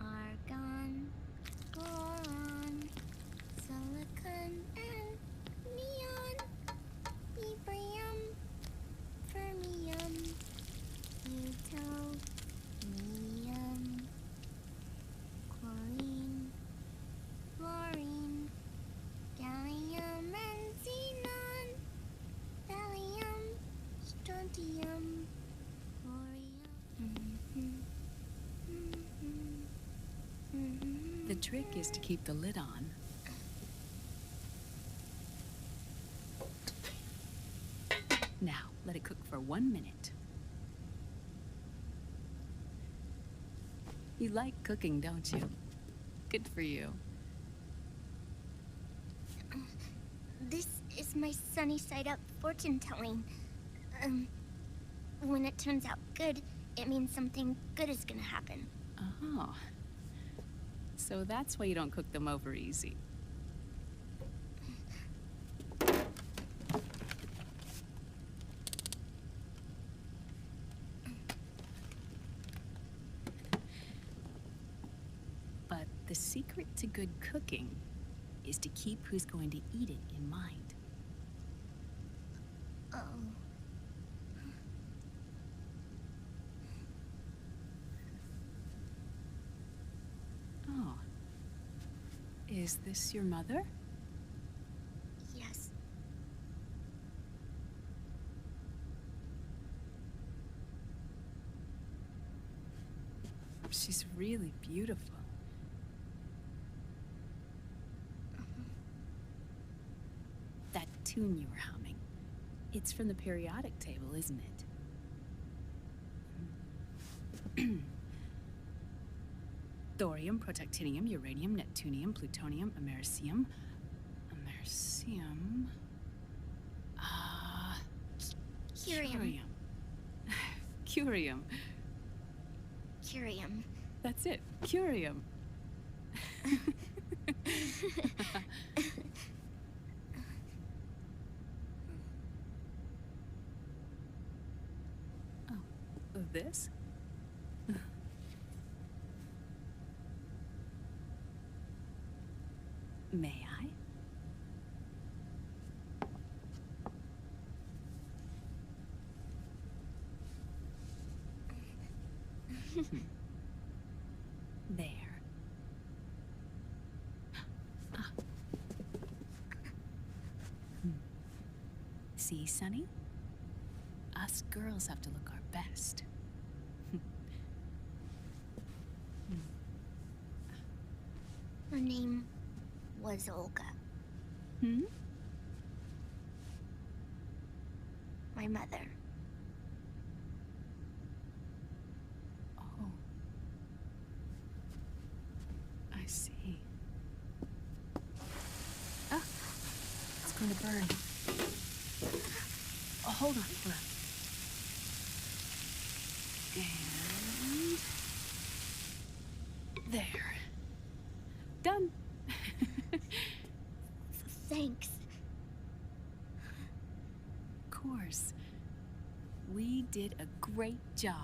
Argon, boron, silicon, and neon, yttrium, fermium, plutonium, chlorine, fluorine, gallium and xenon, thallium, strontium, thorium. The trick is to keep the lid on. Now, let it cook for 1 minute. You like cooking, don't you? Good for you. This is my sunny side up fortune telling. When it turns out good, it means something good is gonna happen. Oh. So that's why you don't cook them over easy. But the secret to good cooking is to keep who's going to eat it in mind. Oh. Oh. Is this your mother? Yes. She's really beautiful. That tune you were humming, it's from the periodic table, isn't it? Thorium, protactinium, uranium, neptunium, plutonium, americium. Curium. Curium. Curium. That's it, curium. Oh, this? May I? There. Ah. See, Sonny? Us girls have to look our best. Her name was Olga. Hmm? My mother. Oh. I see. Ah! It's going to burn. Oh, hold on. And... there. Done. Thanks. Of course. We did a great job.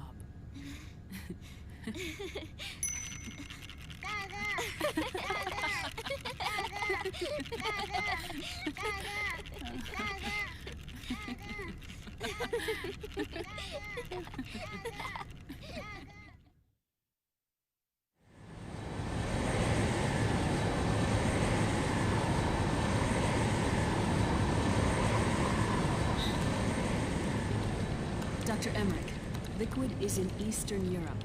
Dr. Emmerich, Liquid is in Eastern Europe.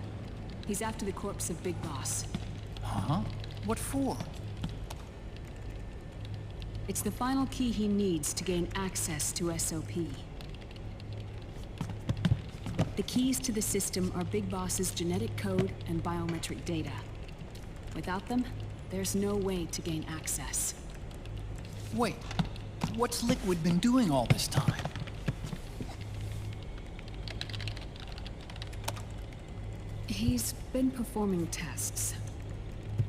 He's after the corpse of Big Boss. Huh? What for? It's the final key he needs to gain access to SOP. The keys to the system are Big Boss's genetic code and biometric data. Without them, there's no way to gain access. Wait, what's Liquid been doing all this time? He's been performing tests.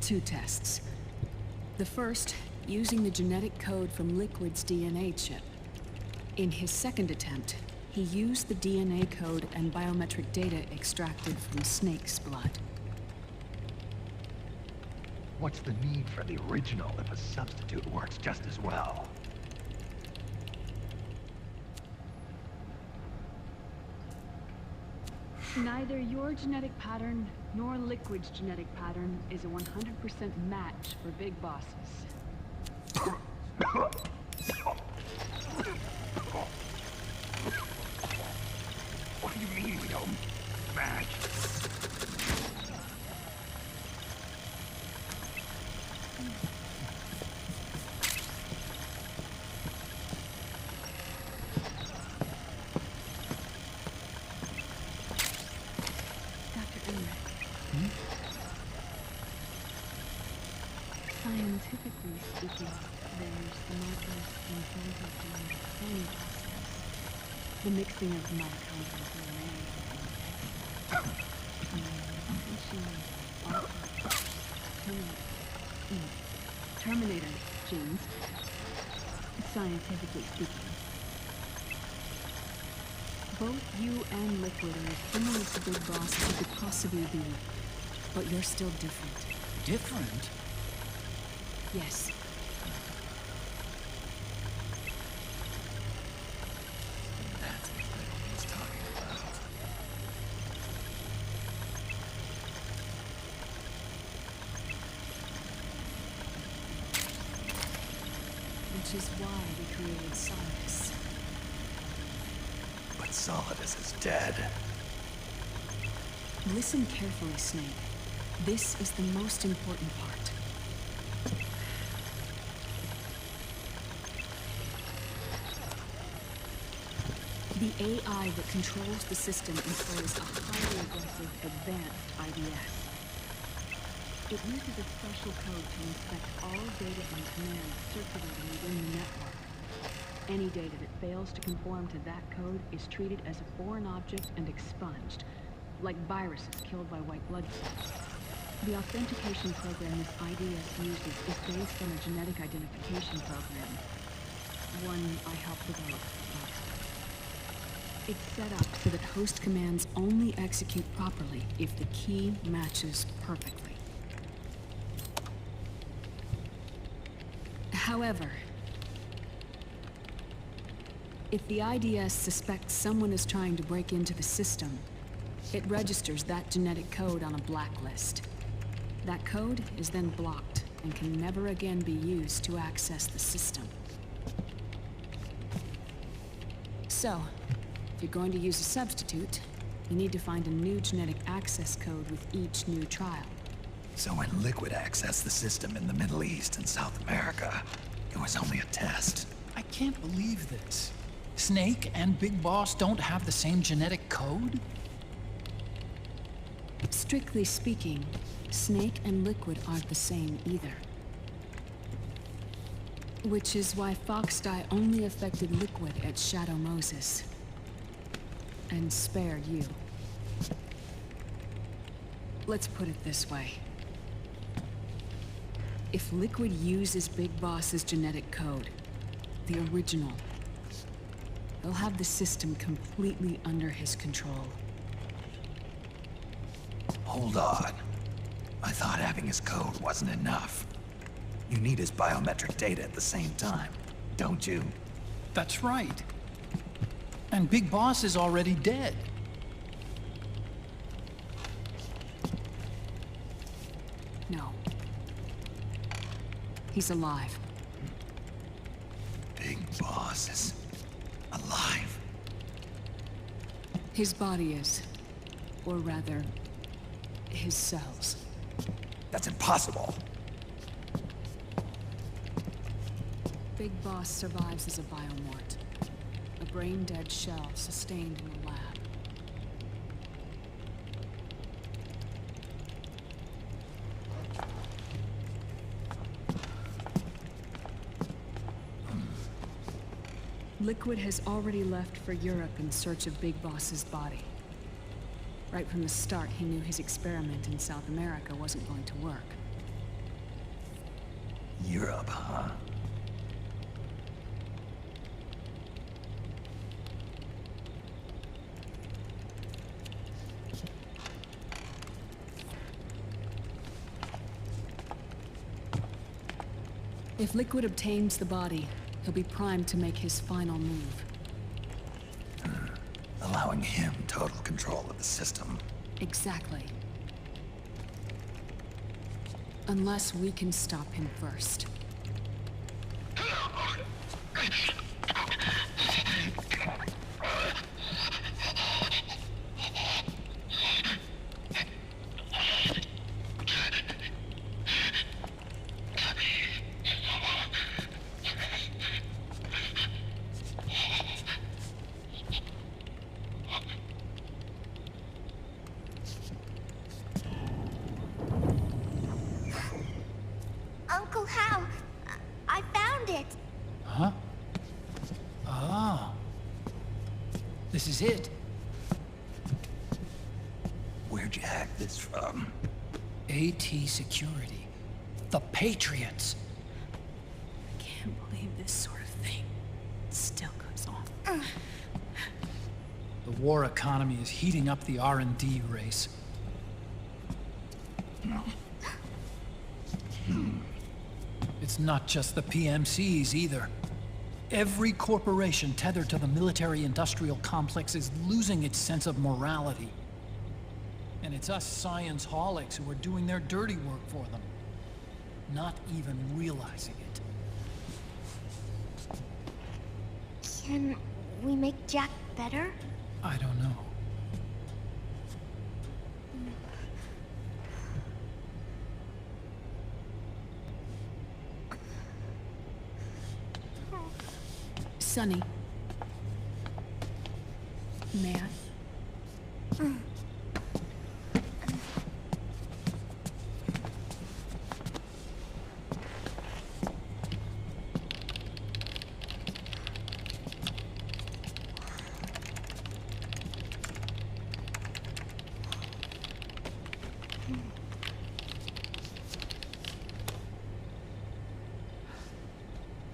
2 tests. The first, using the genetic code from Liquid's DNA chip. In his second attempt, he used the DNA code and biometric data extracted from Snake's blood. What's the need for the original if a substitute works just as well? Neither your genetic pattern nor Liquid's genetic pattern is a 100% match for big bosses. What do you mean we don't match? Scientifically speaking, there's the markers implanted during the cloning process. The mixing of mitochondrial DNA and Terminator genes, scientifically speaking. Both you and Liquid are as similar to Big Boss as you could possibly be, but you're still different. Different? Yes. That's what he's talking about. Which is why we created Solidus. But Solidus is dead. Listen carefully, Snake. This is the most important part. The AI that controls the system employs a highly aggressive, advanced IDS. It uses a special code to inspect all data and commands circulating within the network. Any data that fails to conform to that code is treated as a foreign object and expunged, like viruses killed by white blood cells. The authentication program this IDS uses is based on a genetic identification program, one I helped develop. It's set up so that host commands only execute properly if the key matches perfectly. However, if the IDS suspects someone is trying to break into the system, it registers that genetic code on a blacklist. That code is then blocked and can never again be used to access the system. So, if you're going to use a substitute, you need to find a new genetic access code with each new trial. So when Liquid accessed the system in the Middle East and South America, it was only a test. I can't believe this. Snake and Big Boss don't have the same genetic code? Strictly speaking, Snake and Liquid aren't the same either. Which is why Foxdie only affected Liquid at Shadow Moses. And spared you. Let's put it this way. If Liquid uses Big Boss's genetic code, the original, he'll have the system completely under his control. Hold on. I thought having his code wasn't enough. You need his biometric data at the same time, don't you? That's right. And Big Boss is already dead. No. He's alive. Big Boss is alive. His body is. Or rather, his cells. That's impossible. Big Boss survives as a biomort. A brain-dead shell sustained in the lab. Liquid has already left for Europe in search of Big Boss's body. Right from the start, he knew his experiment in South America wasn't going to work. Europe, huh? If Liquid obtains the body, he'll be primed to make his final move. Allowing him total control of the system. Exactly. Unless we can stop him first. Uncle Hal, I found it. Huh? Ah. This is it. Where'd you hack this from? AT Security. The Patriots. I can't believe this sort of thing still goes on. The war economy is heating up the R&D race. It's not just the PMCs either. Every corporation tethered to the military-industrial complex is losing its sense of morality. And it's us science-holics who are doing their dirty work for them, not even realizing it. Can we make Jack better? I don't know. Sonny. May I?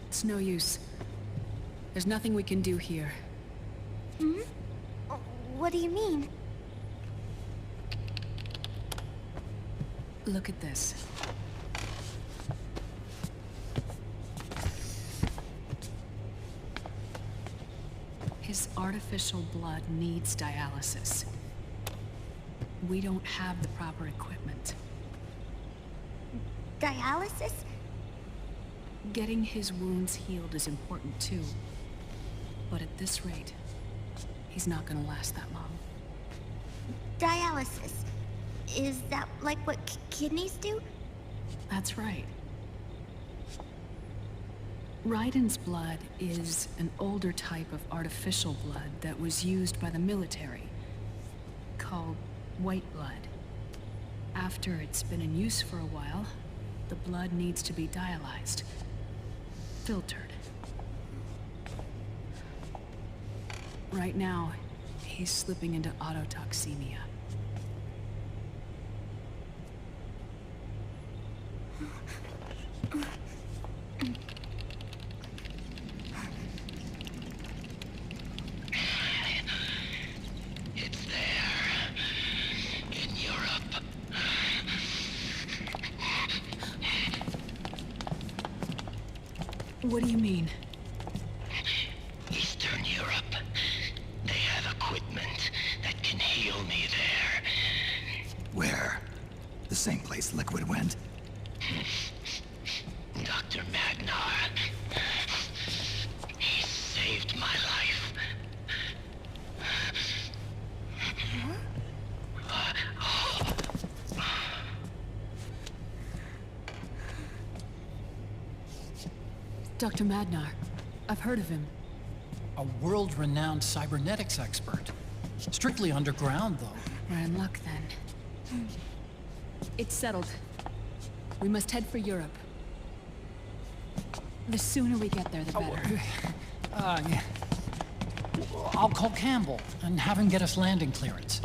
It's no use. There's nothing we can do here. What do you mean? Look at this. His artificial blood needs dialysis. We don't have the proper equipment. Dialysis? Getting his wounds healed is important too. But at this rate, he's not gonna last that long. Dialysis. Is that like what kidneys do? That's right. Raiden's blood is an older type of artificial blood that was used by the military, called white blood. After it's been in use for a while, the blood needs to be dialyzed, filtered. Right now, he's slipping into autotoxemia. It's there. In Europe. What do you mean? Eastern Europe. They have equipment that can heal me there. Where? The same place Liquid went? Dr. Magnar. He saved my life. Dr. Madnar. I've heard of him. A world-renowned cybernetics expert. Strictly underground, though. We're in luck then. It's settled. We must head for Europe. The sooner we get there, the better. Yeah. I'll call Campbell and have him get us landing clearance.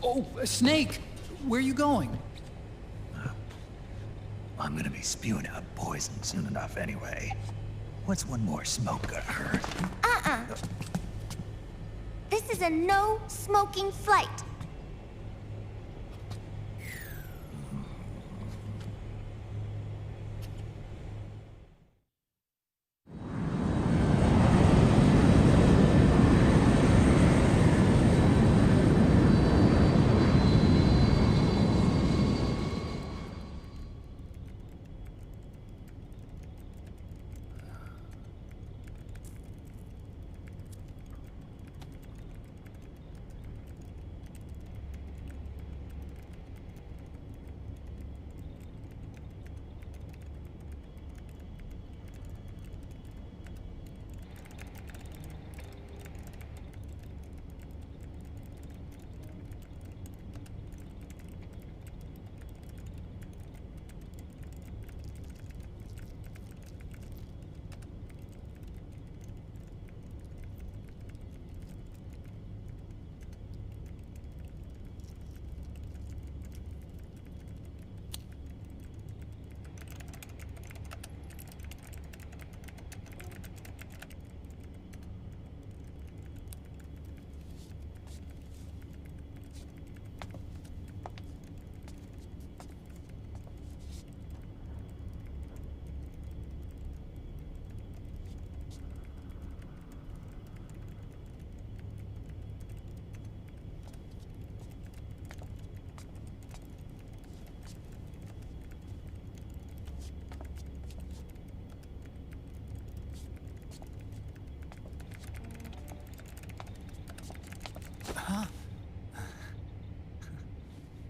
Oh, a snake! Where are you going? I'm gonna be spewing out poison soon enough anyway. What's one more smoke gonna hurt? This is a no smoking flight.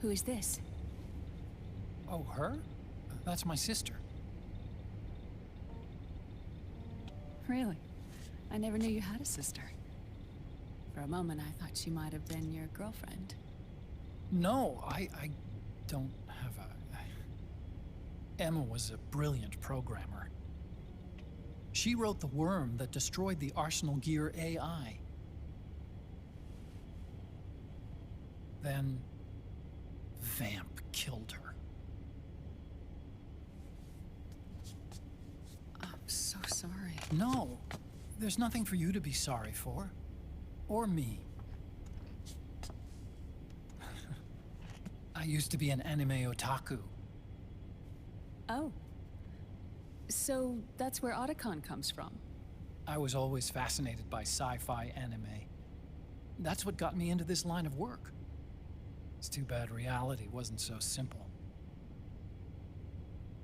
Who is this? Oh, her? That's my sister. Really? I never knew you had a sister. For a moment, I thought she might have been your girlfriend. No, I don't have a... Emma was a brilliant programmer. She wrote the worm that destroyed the Arsenal Gear AI. Then... Vamp killed her. I'm so sorry. No, there's nothing for you to be sorry for. Or me. I used to be an anime otaku. Oh. So that's where Otacon comes from. I was always fascinated by sci-fi anime. That's what got me into this line of work. It's too bad reality wasn't so simple.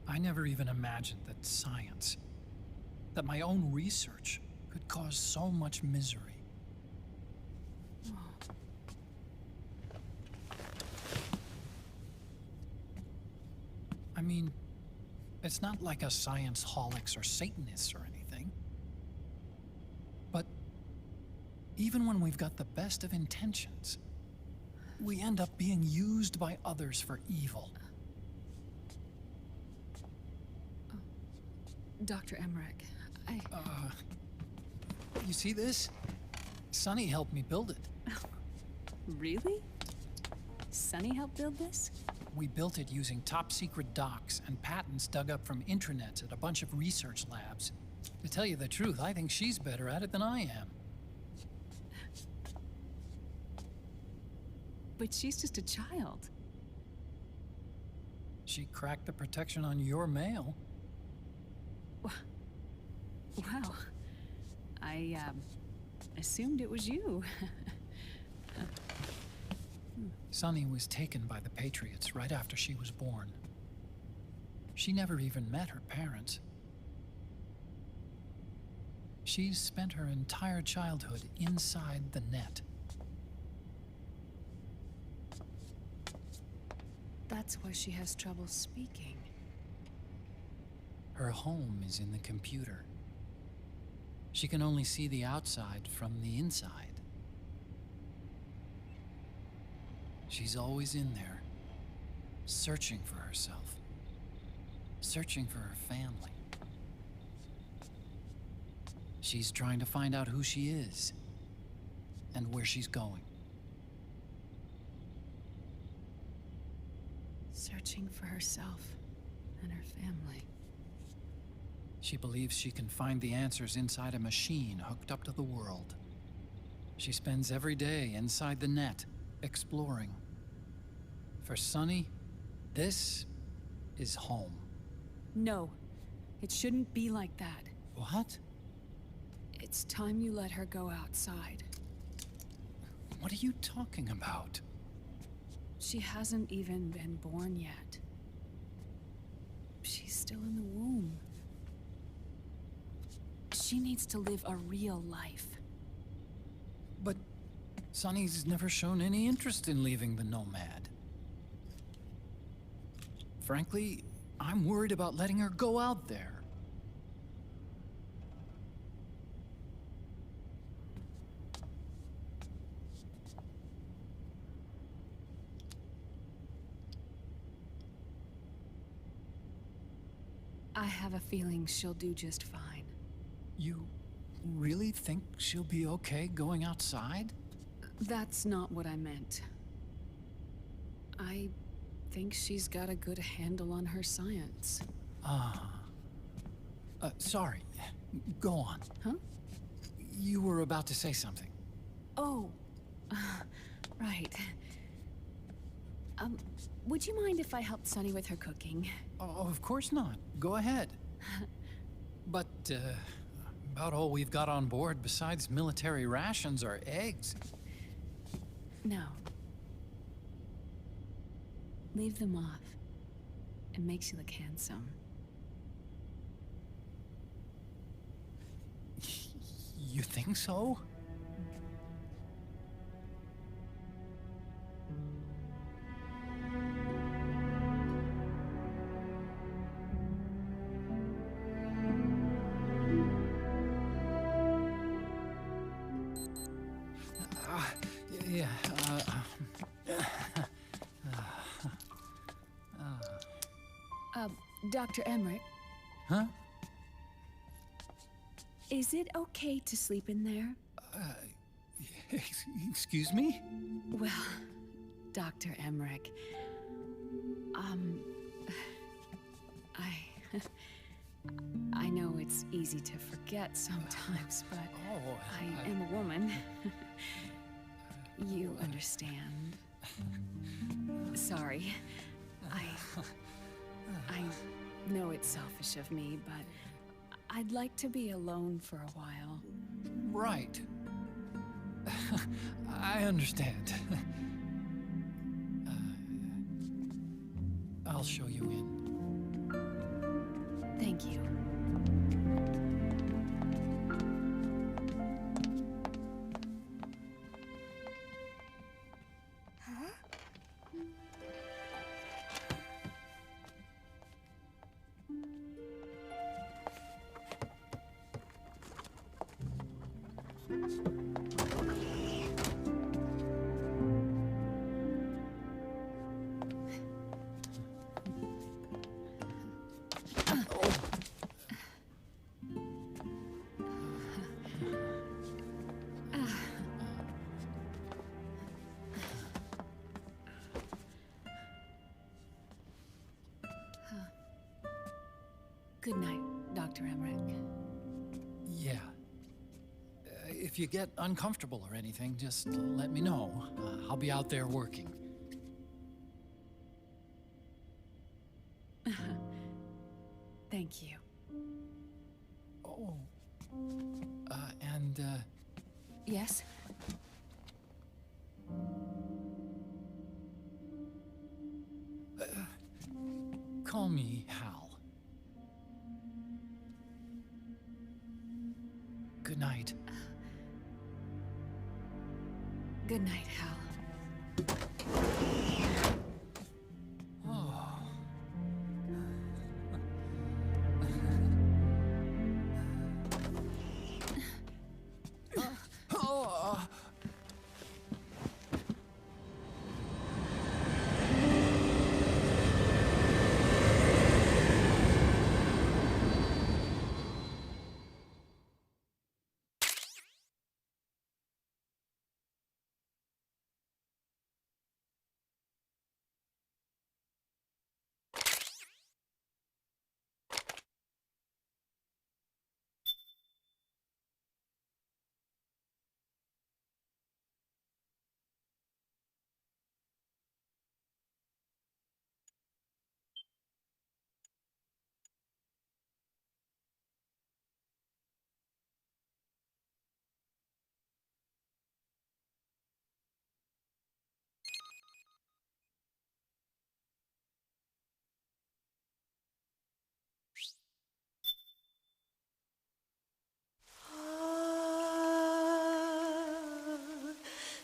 I never even imagined that science, that my own research, could cause so much misery. I mean, it's not like us science holics or Satanists or anything. But even when we've got the best of intentions, we end up being used by others for evil. Dr. Emmerich, You see this? Sonny helped me build it. Really? Sunny helped build this? We built it using top-secret docs and patents dug up from intranets at a bunch of research labs. To tell you the truth, I think she's better at it than I am. But she's just a child. She cracked the protection on your mail. Wow. I, assumed it was you. Sunny was taken by the Patriots right after she was born. She never even met her parents. She's spent her entire childhood inside the net. That's why she has trouble speaking. Her home is in the computer. She can only see the outside from the inside. She's always in there, searching for herself, searching for her family. She's trying to find out who she is and where she's going. searching for herself and her family. She believes she can find the answers inside a machine hooked up to the world. She spends every day inside the net, exploring. For Sunny, this is home. No, it shouldn't be like that. What? It's time you let her go outside. What are you talking about? She hasn't even been born yet. She's still in the womb. She needs to live a real life. But Sunny's never shown any interest in leaving the Nomad. Frankly, I'm worried about letting her go out there. I have a feeling she'll do just fine. You really think she'll be okay going outside? That's not what I meant. I think she's got a good handle on her science. Sorry. Go on. Huh? You were about to say something. Oh, right. Would you mind if I helped Sunny with her cooking? Oh, of course not. Go ahead. But, about all we've got on board besides military rations are eggs. No. Leave them off. It makes you look handsome. You think so? Dr. Emmerich, Huh? is it okay to sleep in there? Excuse me? Well, Dr. Emmerich, I know it's easy to forget sometimes, but I am a woman. You understand. Sorry. I know it's selfish of me, but I'd like to be alone for a while. Right. I understand. I'll show you in. Thank you. Good night, Dr. Emmerich. Yeah. If you get uncomfortable or anything, just let me know. I'll be out there working. Thank you. Oh. And, Yes? call me Hal. Good night. Good night, Hal.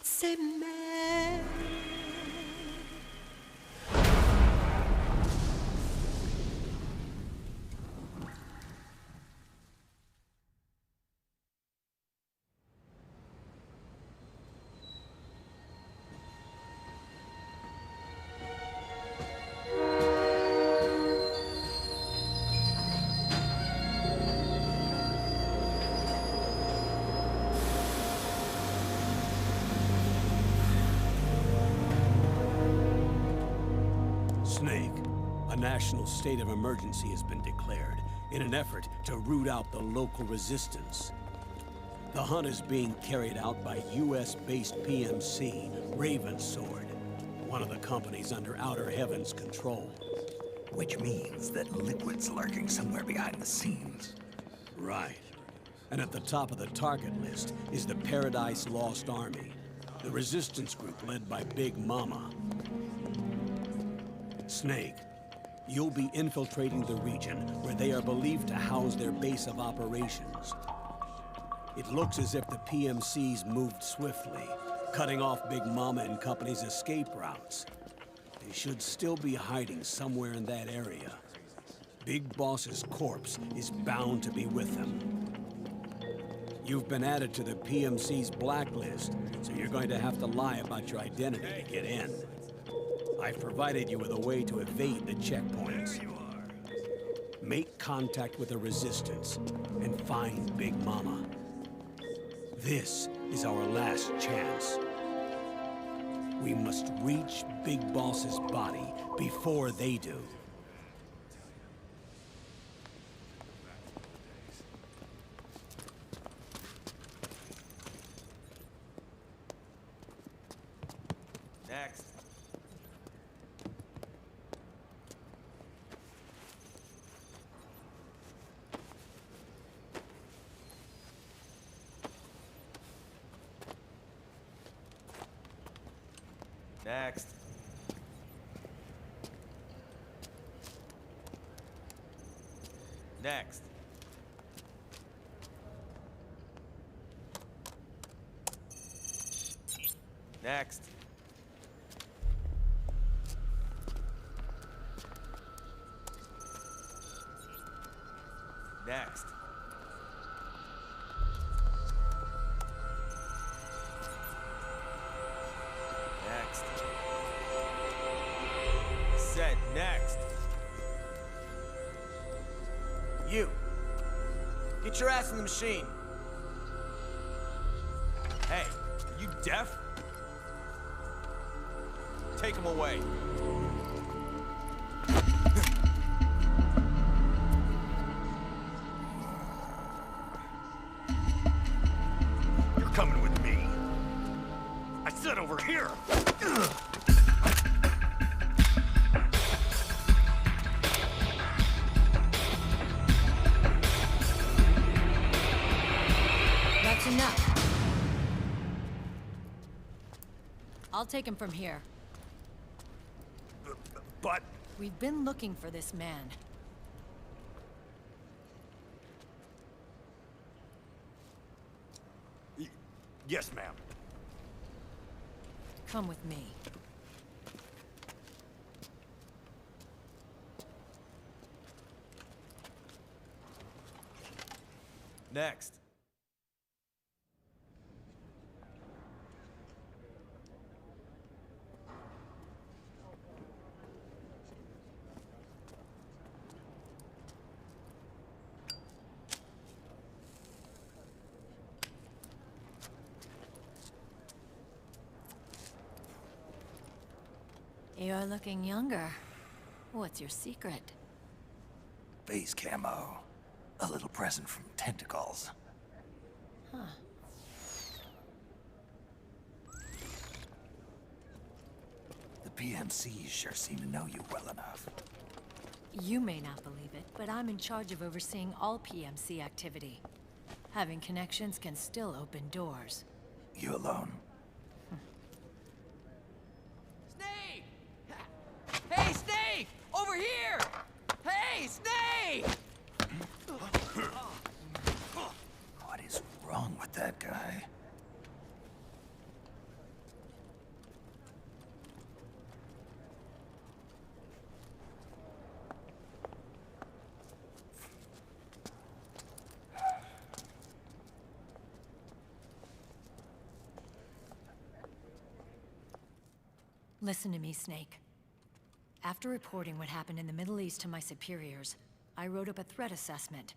C'est mère. Snake, a national state of emergency has been declared in an effort to root out the local resistance. The hunt is being carried out by US-based PMC, Ravensword, one of the companies under Outer Heaven's control. Which means that Liquid's lurking somewhere behind the scenes. Right. And at the top of the target list is the Paradise Lost Army, the resistance group led by Big Mama. Snake, you'll be infiltrating the region where they are believed to house their base of operations. It looks as if the PMCs moved swiftly, cutting off Big Mama and company's escape routes. They should still be hiding somewhere in that area. Big Boss's corpse is bound to be with them. You've been added to the PMC's blacklist, so you're going to have to lie about your identity to get in. I've provided you with a way to evade the checkpoints. Make contact with the Resistance and find Big Mama. This is our last chance. We must reach Big Boss's body before they do. Next. Next. Next. Next. Next. Next. Said next. You. Get your ass in the machine. Hey, are you deaf? Take him away. You're coming with me. I said over here. That's enough. I'll take him from here. But... We've been looking for this man. Yes, ma'am. Come with me. Next. You're looking younger. What's your secret? Base camo. A little present from Tentacles. Huh. The PMCs sure seem to know you well enough. You may not believe it, but I'm in charge of overseeing all PMC activity. Having connections can still open doors. You alone? Snake! Hey, Snake! Over here! Hey, Snake! What is wrong with that guy? Listen to me, Snake. After reporting what happened in the Middle East to my superiors, I wrote up a threat assessment.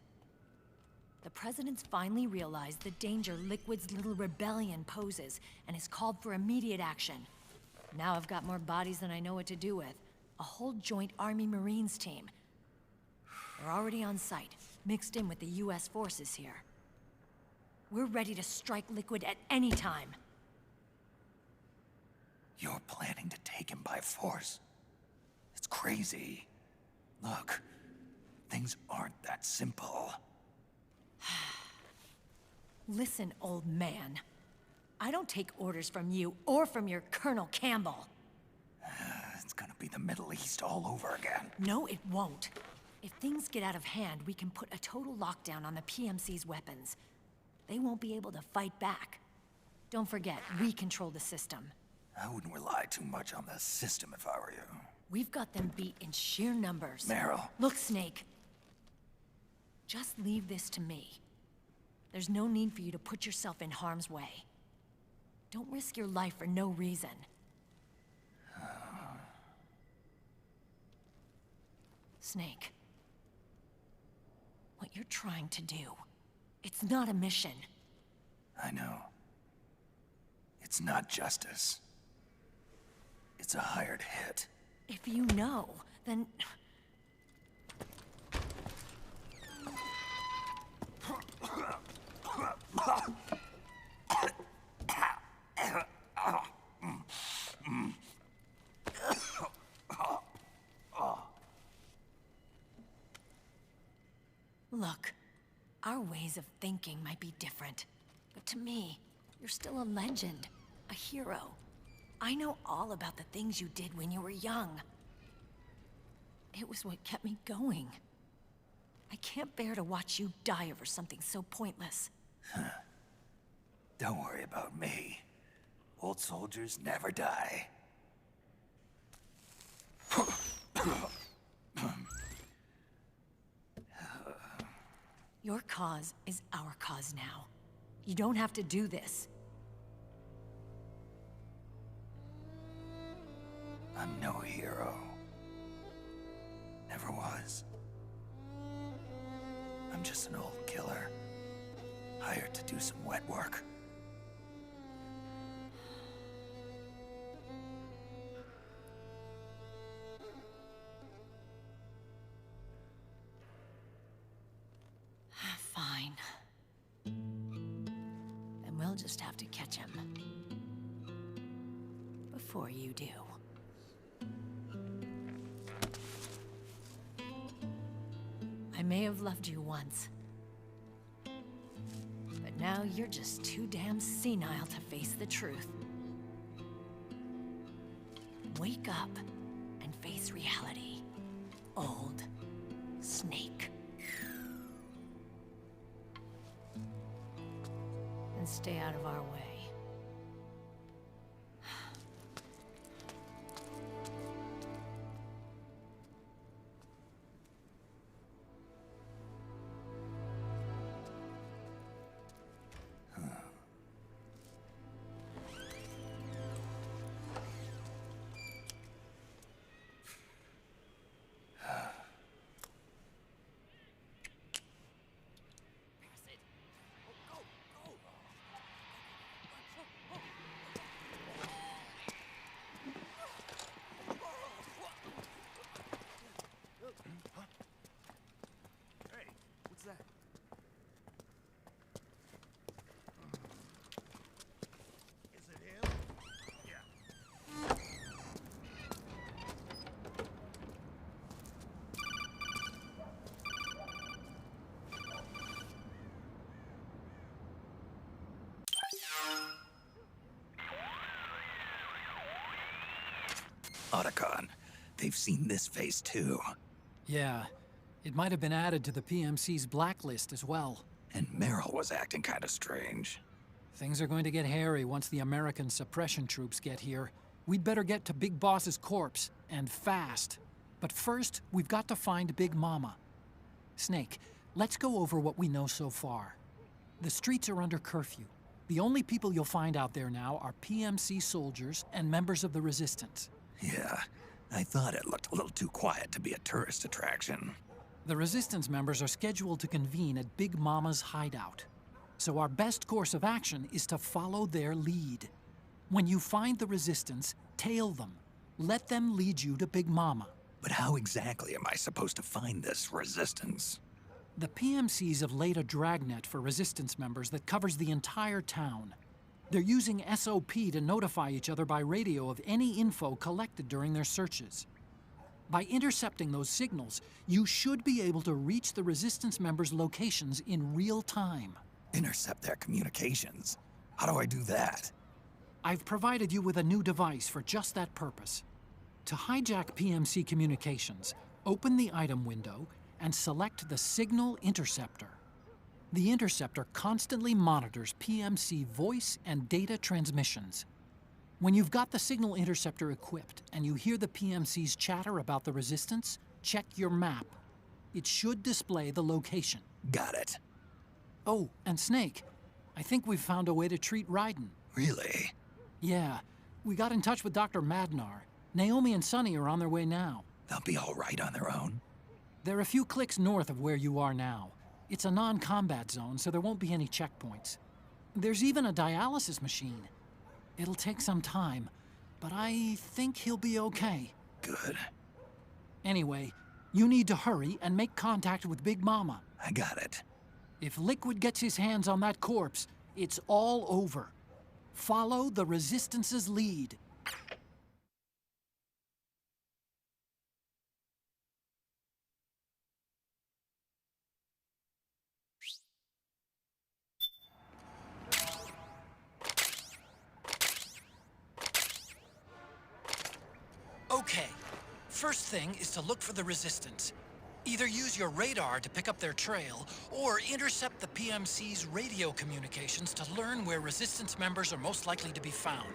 The President's finally realized the danger Liquid's little rebellion poses and has called for immediate action. Now I've got more bodies than I know what to do with. A whole joint Army-Marines team. They're already on site, mixed in with the US forces here. We're ready to strike Liquid at any time. You're planning to take him by force? It's crazy. Look, things aren't that simple. Listen, old man. I don't take orders from you or from your Colonel Campbell. It's gonna be the Middle East all over again. No, it won't. If things get out of hand, we can put a total lockdown on the PMC's weapons. They won't be able to fight back. Don't forget, we control the system. I wouldn't rely too much on the system if I were you. We've got them beat in sheer numbers. Meryl. Look, Snake. Just leave this to me. There's no need for you to put yourself in harm's way. Don't risk your life for no reason. Snake. What you're trying to do, it's not a mission. I know. It's not justice. It's a hired hit. If you know, then... Look, our ways of thinking might be different, but to me, you're still a legend, a hero. I know all about the things you did when you were young. It was what kept me going. I can't bear to watch you die over something so pointless. Don't worry about me. Old soldiers never die. Your cause is our cause now. You don't have to do this. I'm no hero. Never was. I'm just an old killer, hired to do some wet work. Fine. Then we'll just have to catch him. Before you do. I may have loved you once. But now you're just too damn senile to face the truth. Wake up and face reality, old Snake. And stay out of our way. Hey, what's that? Is it him? Yeah. Otacon, they've seen this face too. Yeah, it might have been added to the PMC's blacklist as well. And Meryl was acting kinda strange. Things are going to get hairy once the American suppression troops get here. We'd better get to Big Boss's corpse, and fast. But first, we've got to find Big Mama. Snake, let's go over what we know so far. The streets are under curfew. The only people you'll find out there now are PMC soldiers and members of the Resistance. Yeah, I thought it looked a little too quiet to be a tourist attraction. The Resistance members are scheduled to convene at Big Mama's hideout. So our best course of action is to follow their lead. When you find the Resistance, tail them. Let them lead you to Big Mama. But how exactly am I supposed to find this Resistance? The PMCs have laid a dragnet for Resistance members that covers the entire town. They're using SOP to notify each other by radio of any info collected during their searches. By intercepting those signals, you should be able to reach the Resistance members' locations in real time. Intercept their communications? How do I do that? I've provided you with a new device for just that purpose. To hijack PMC communications, open the item window and select the Signal Interceptor. The interceptor constantly monitors PMC voice and data transmissions. When you've got the Signal Interceptor equipped and you hear the PMC's chatter about the Resistance, check your map. It should display the location. Got it. Oh, and Snake, I think we've found a way to treat Raiden. Really? Yeah, we got in touch with Dr. Madnar. Naomi and Sonny are on their way now. They'll be all right on their own? They're a few clicks north of where you are now. It's a non-combat zone, so there won't be any checkpoints. There's even a dialysis machine. It'll take some time, but I think he'll be okay. Good. Anyway, you need to hurry and make contact with Big Mama. I got it. If Liquid gets his hands on that corpse, it's all over. Follow the Resistance's lead. Okay, first thing is to look for the Resistance. Either use your radar to pick up their trail, or intercept the PMC's radio communications to learn where Resistance members are most likely to be found.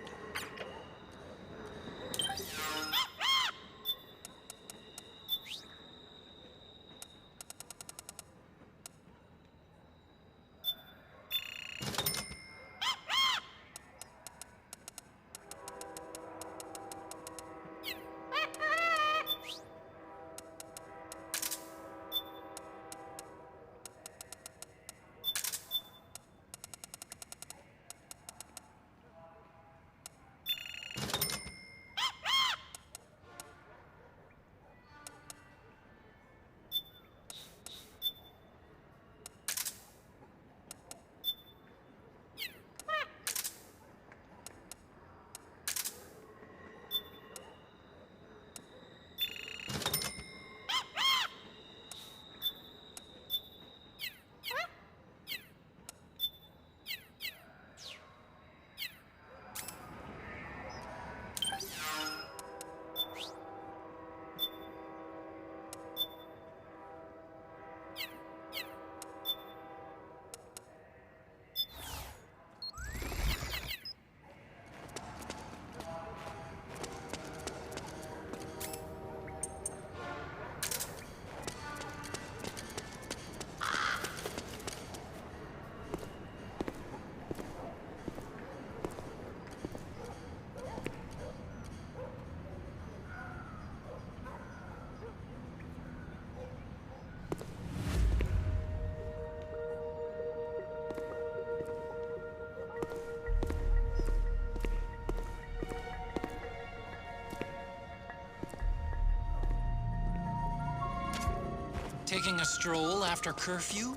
Taking a stroll after curfew?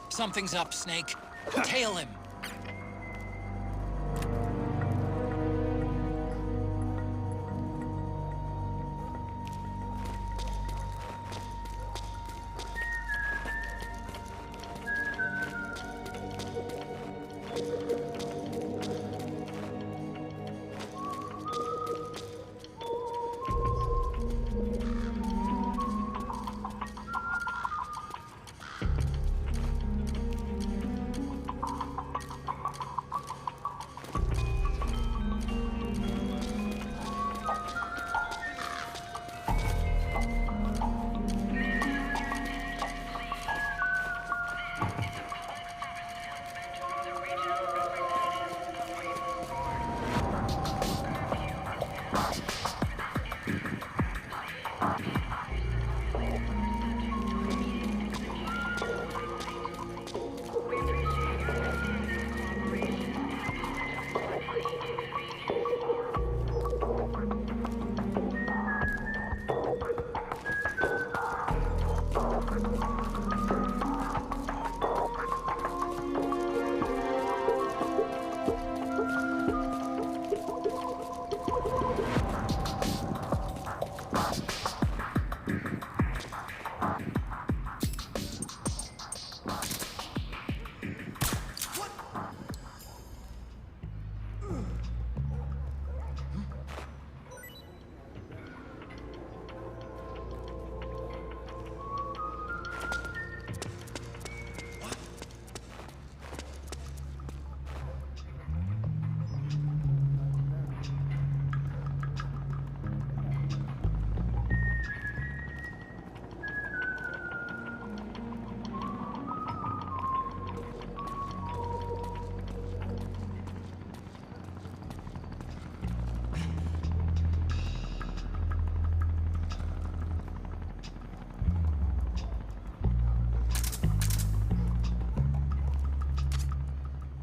Something's up, Snake. Tail him.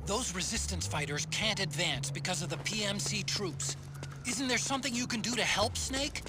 Those resistance fighters can't advance because of the PMC troops. Isn't there something you can do to help, Snake?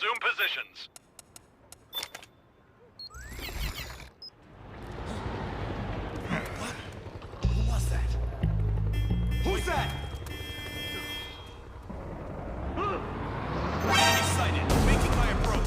Resume positions. Who was that? Who's that? Enemy sighted. Making my approach.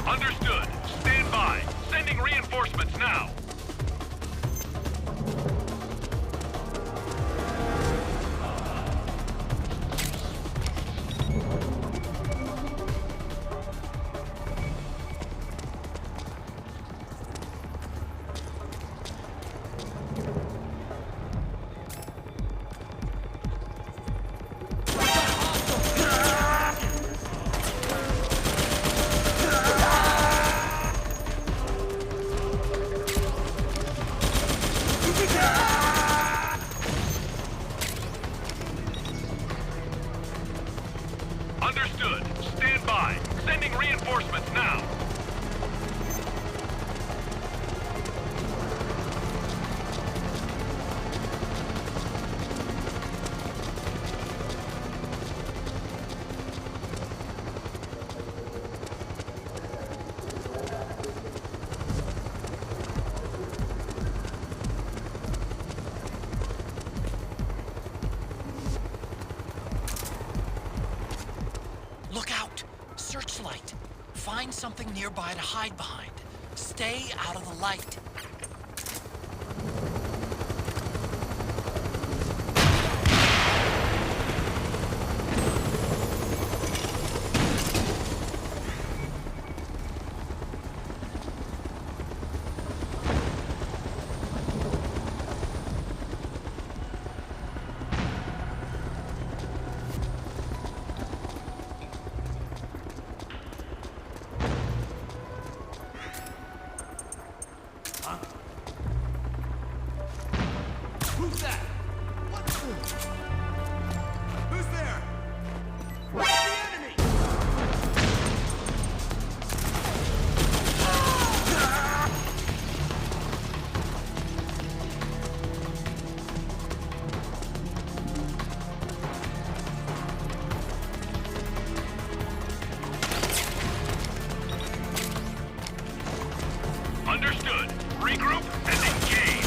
Understood. Stand by. Sending reinforcements now. Understood. Stand by. Sending reinforcements now. Look out! Searchlight! Find something nearby to hide behind. Stay out of the light. Who's that? What? Who's there? Where's the enemy? Understood. Regroup and engage.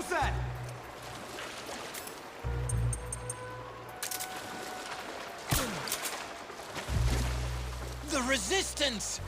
that? The Resistance!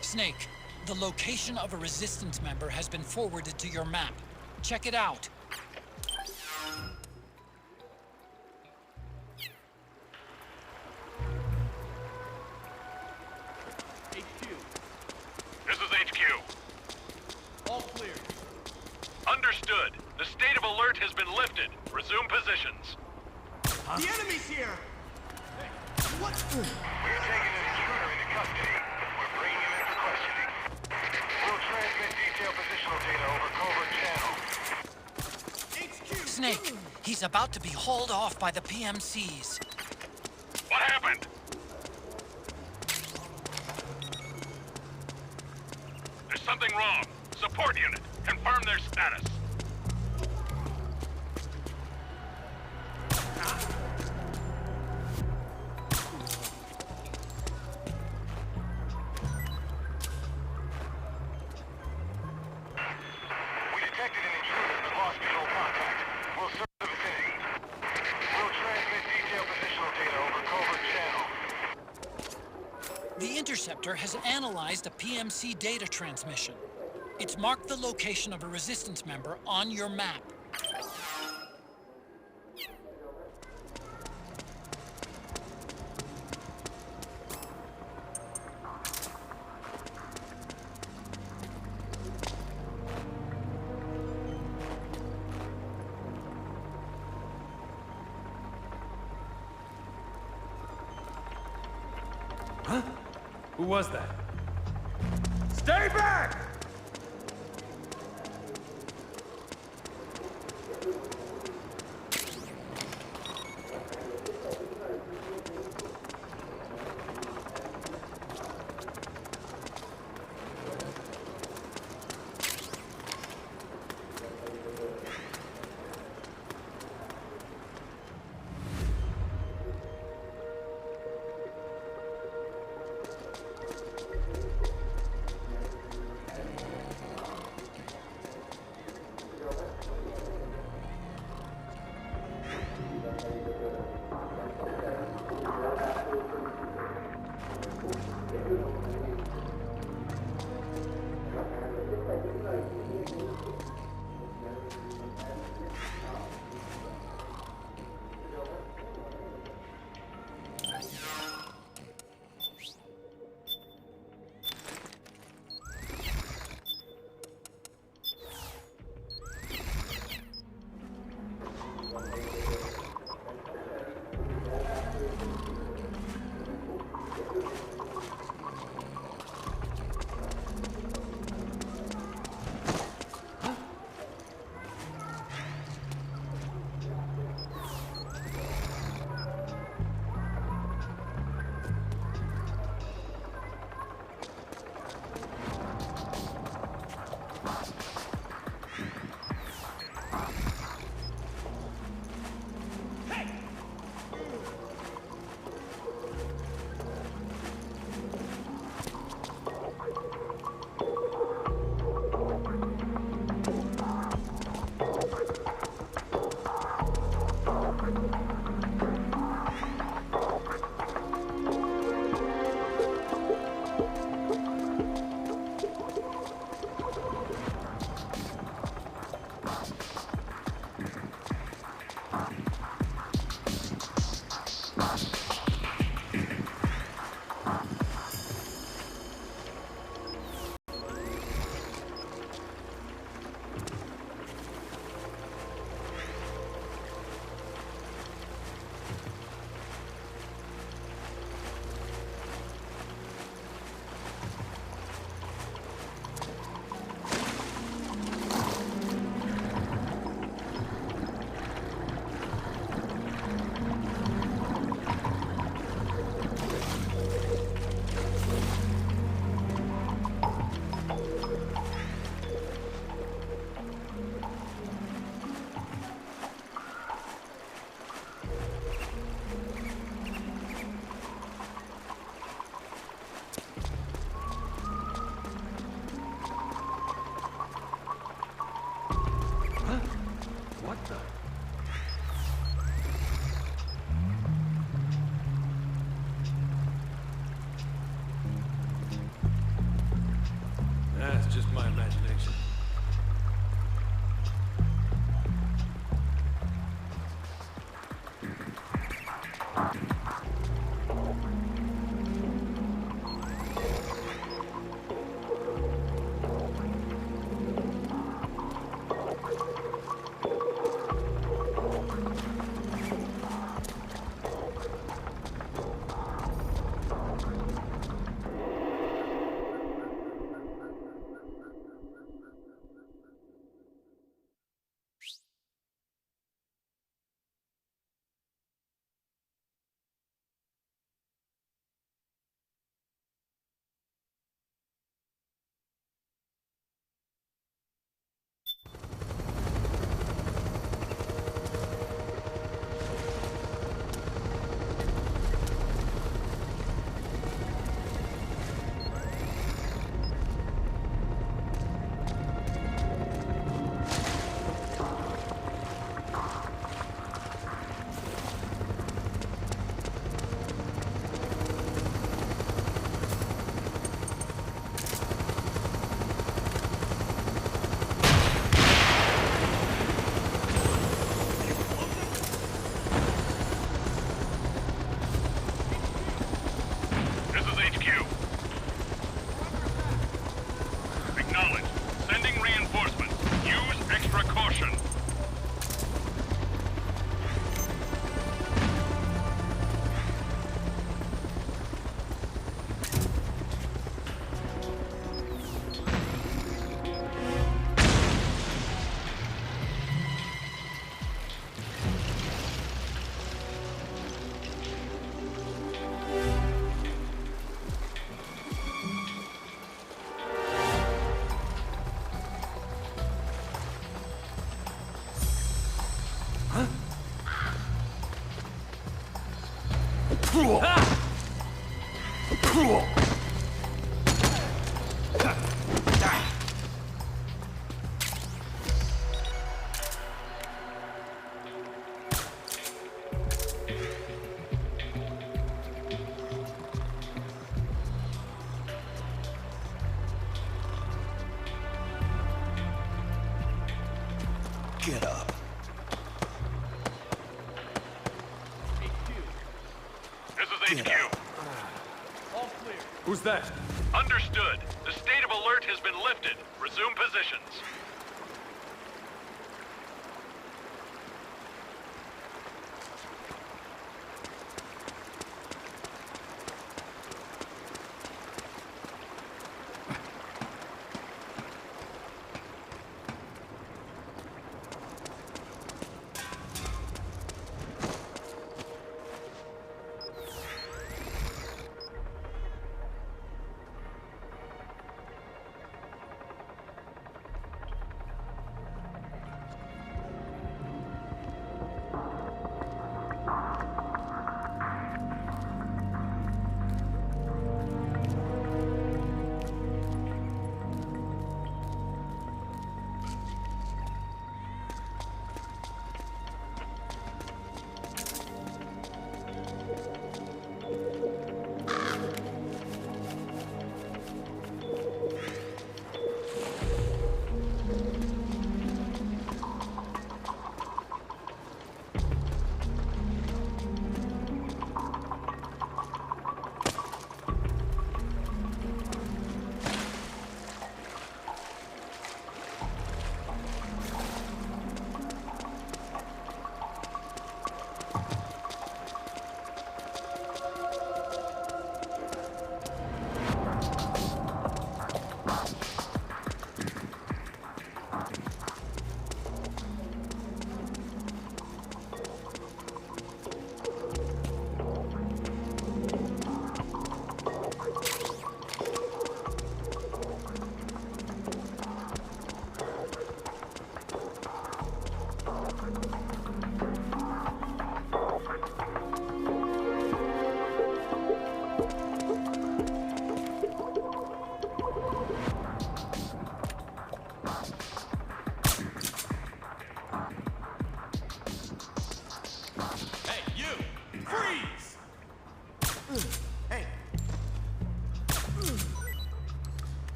Snake, the location of a Resistance member has been forwarded to your map. Check it out. HQ. This is HQ. All clear. Understood. The state of alert has been lifted. Resume positions. The enemy's here! Hey, what? We're taking an intruder into custody. We're bringing him in for questioning. We'll transmit detailed positional data over covert channel. HQ! Snake, he's about to be hauled off by the PMCs. What happened? There's something wrong. Support unit, confirm their status. We detected an intruder but lost visual contact. We'll search the vicinity. We'll transmit detailed positional data over covert channel. The Interceptor has analyzed a PMC data transmission. It's marked the location of a Resistance member on your map. Huh? Who was that? Stay back! That's just my imagination. This is HQ. Acknowledged. Sending reinforcements. Use extra caution. Get up. This is HQ. All clear. Who's that? Understood. The state of alert has been lifted. Resume positions.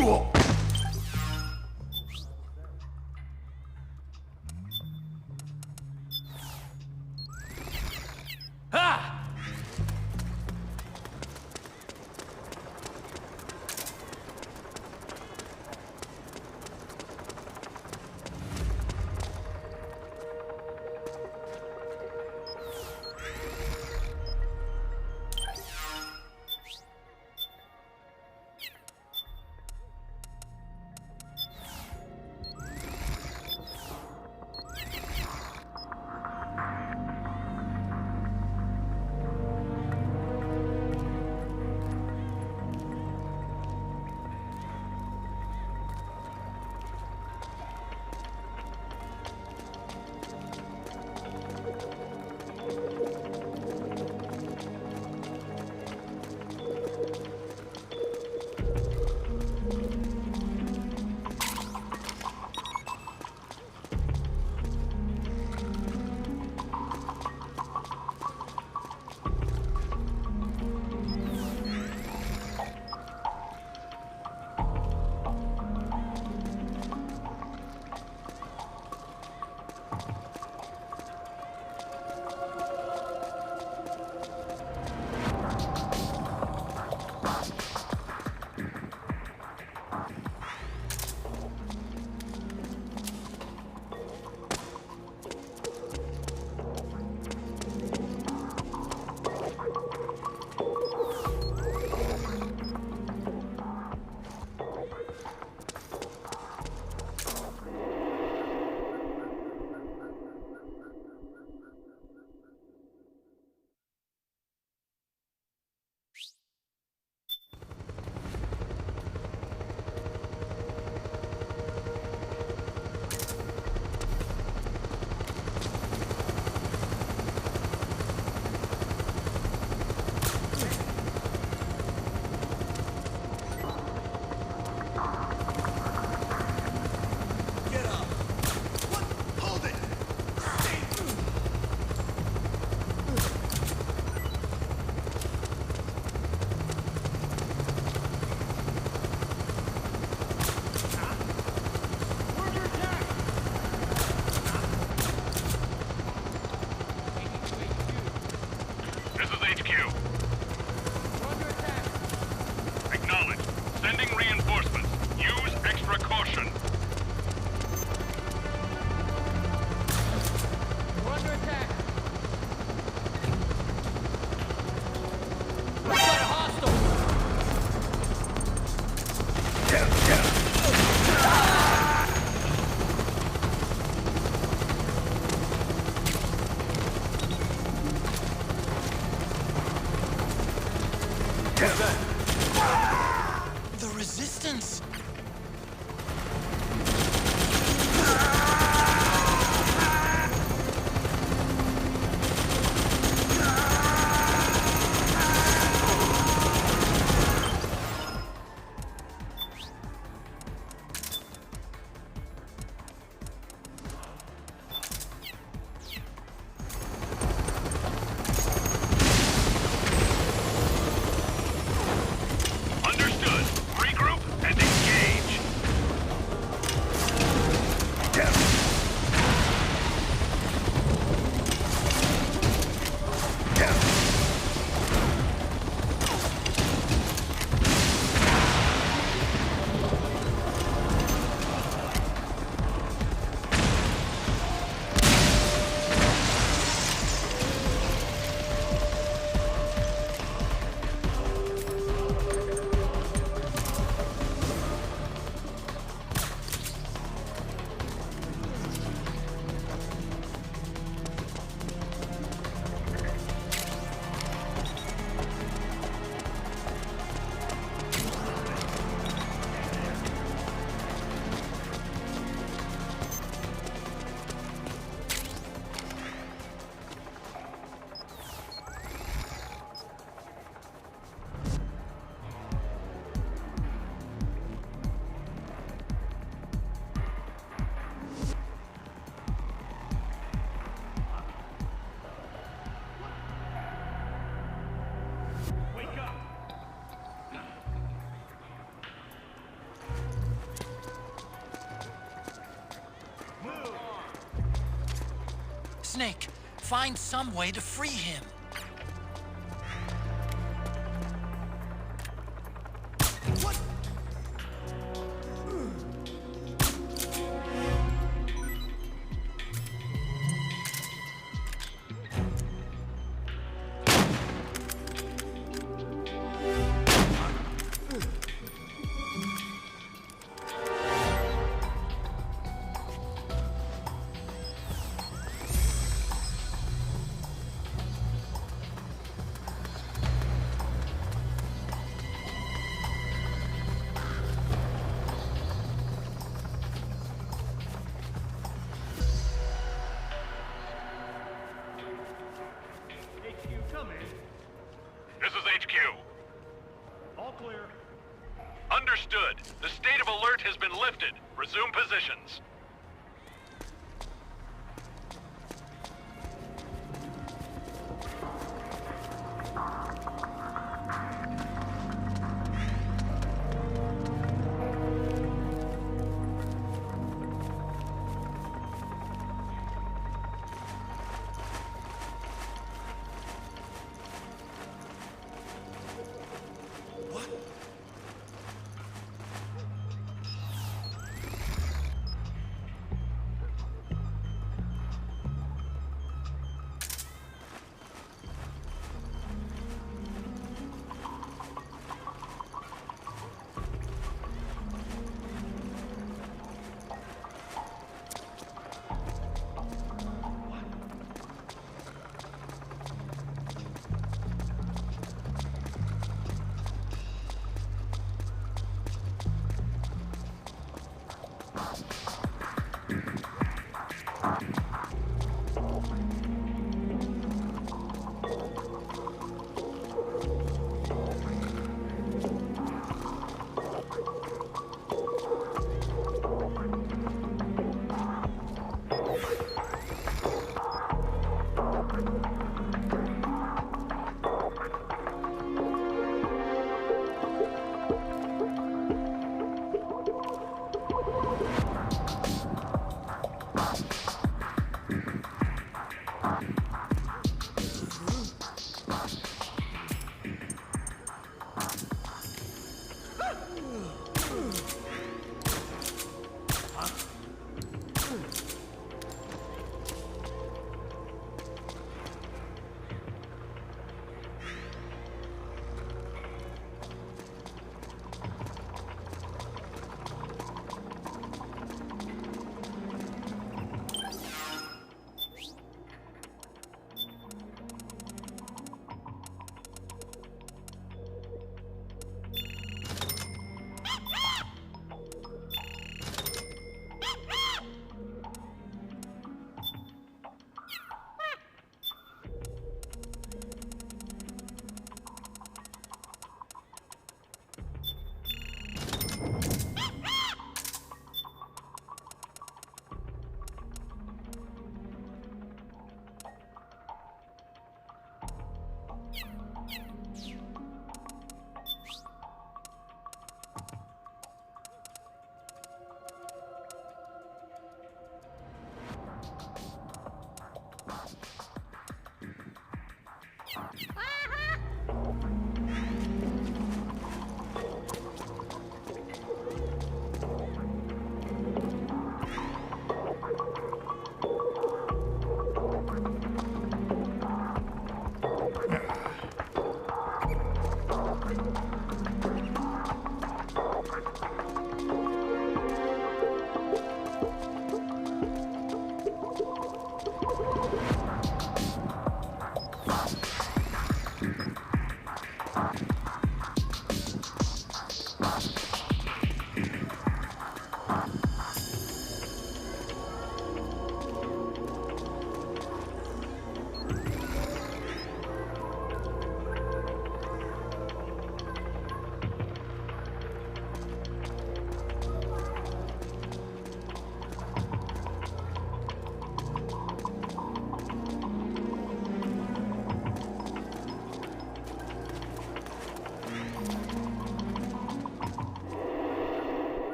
fool! Ha! This is HQ. Acknowledged. Sending reinforcements. Use extra caution. We're under attack. The resistance! Understood. Regroup and engage. Snake, find some way to free him. What? This is HQ. All clear. Understood. The state of alert has been lifted. Resume positions.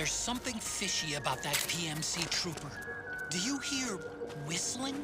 There's something fishy about that PMC trooper. Do you hear whistling?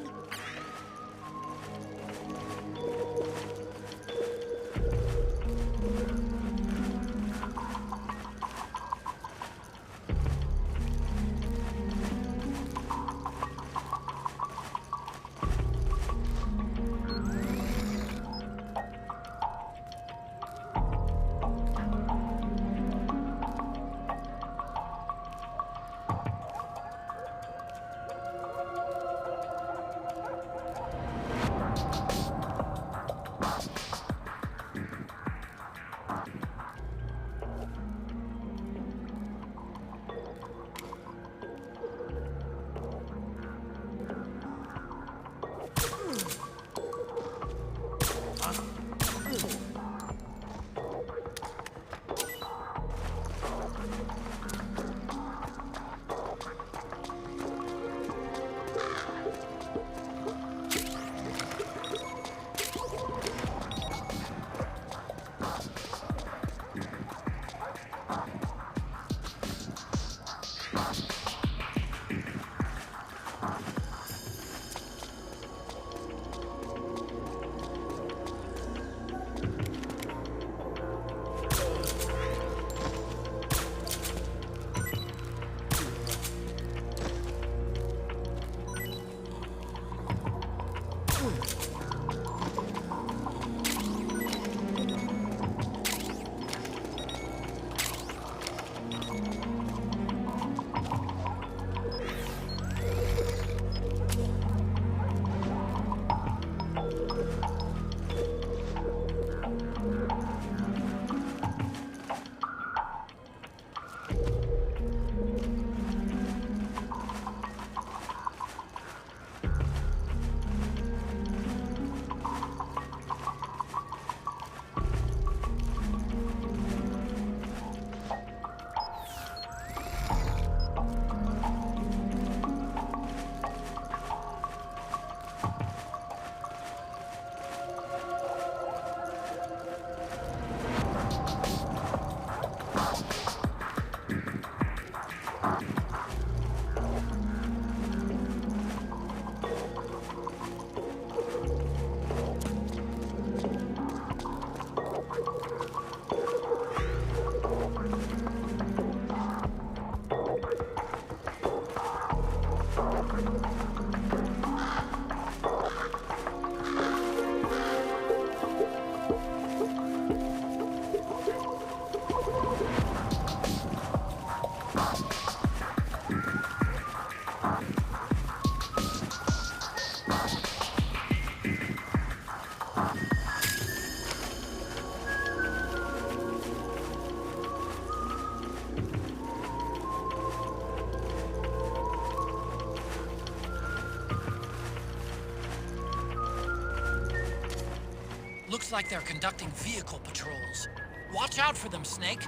Looks like they're conducting vehicle patrols. Watch out for them, Snake.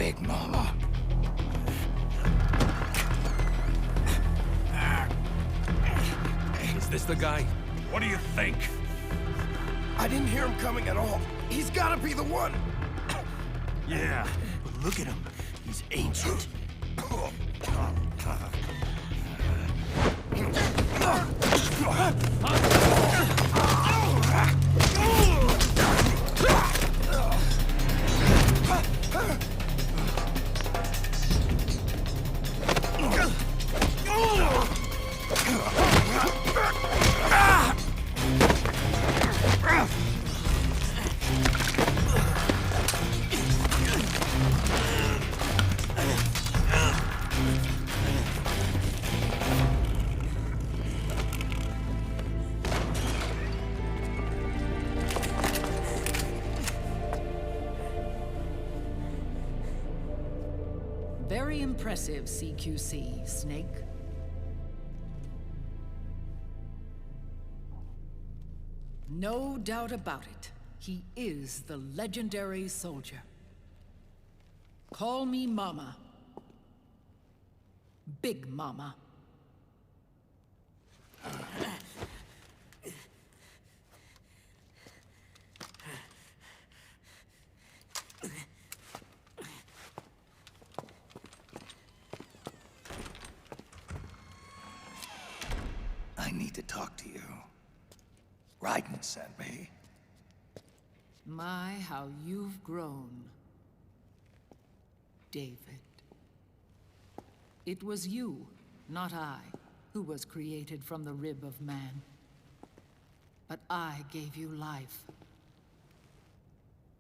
Big Mama. Is this the guy? What do you think? I didn't hear him coming at all. He's gotta be the one! Yeah, but look at him. He's ancient. Very impressive, CQC, Snake. No doubt about it. He is the legendary soldier. Call me Mama. Big Mama. I need to talk to you. Raiden sent me. My, how you've grown, David. It was you, not I, who was created from the rib of man. But I gave you life.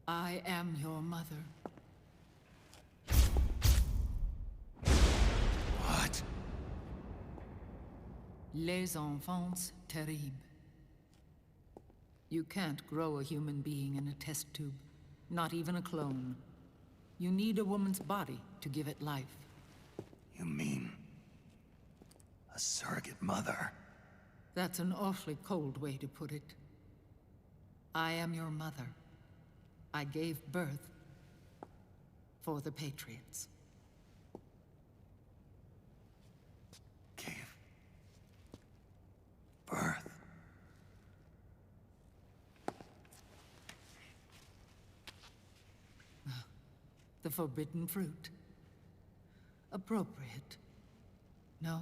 I am your mother. What? Les enfants terribles. You can't grow a human being in a test tube, not even a clone. You need a woman's body to give it life. You mean... a surrogate mother? That's an awfully cold way to put it. I am your mother. I gave birth for the Patriots. Gave... birth? The forbidden fruit. Appropriate. No?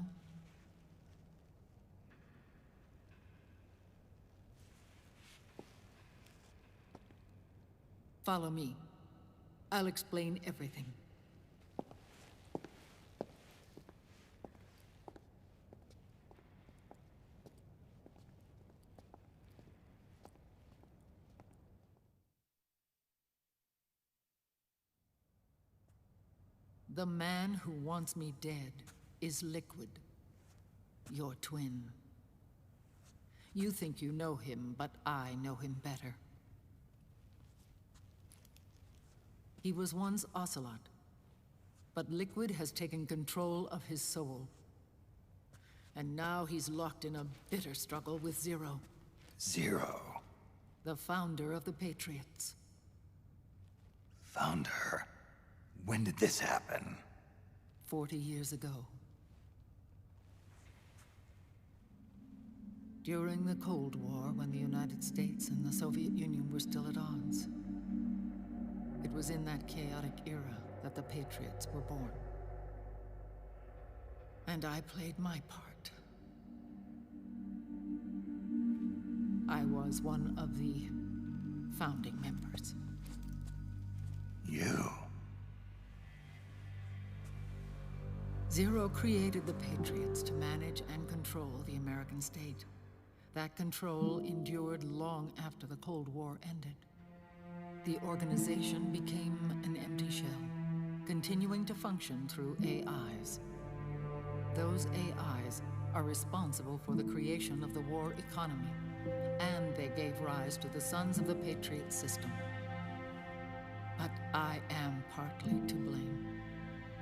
Follow me. I'll explain everything. The man who wants me dead is Liquid, your twin. You think you know him, but I know him better. He was once Ocelot, but Liquid has taken control of his soul. And now he's locked in a bitter struggle with Zero. Zero? The founder of the Patriots. Founder? When did this happen? 40 years ago. During the Cold War, when the United States and the Soviet Union were still at odds. It was in that chaotic era that the Patriots were born. And I played my part. I was one of the founding members. You? Zero created the Patriots to manage and control the American state. That control endured long after the Cold War ended. The organization became an empty shell, continuing to function through AIs. Those AIs are responsible for the creation of the war economy, and they gave rise to the Sons of the Patriot system. But I am partly to blame.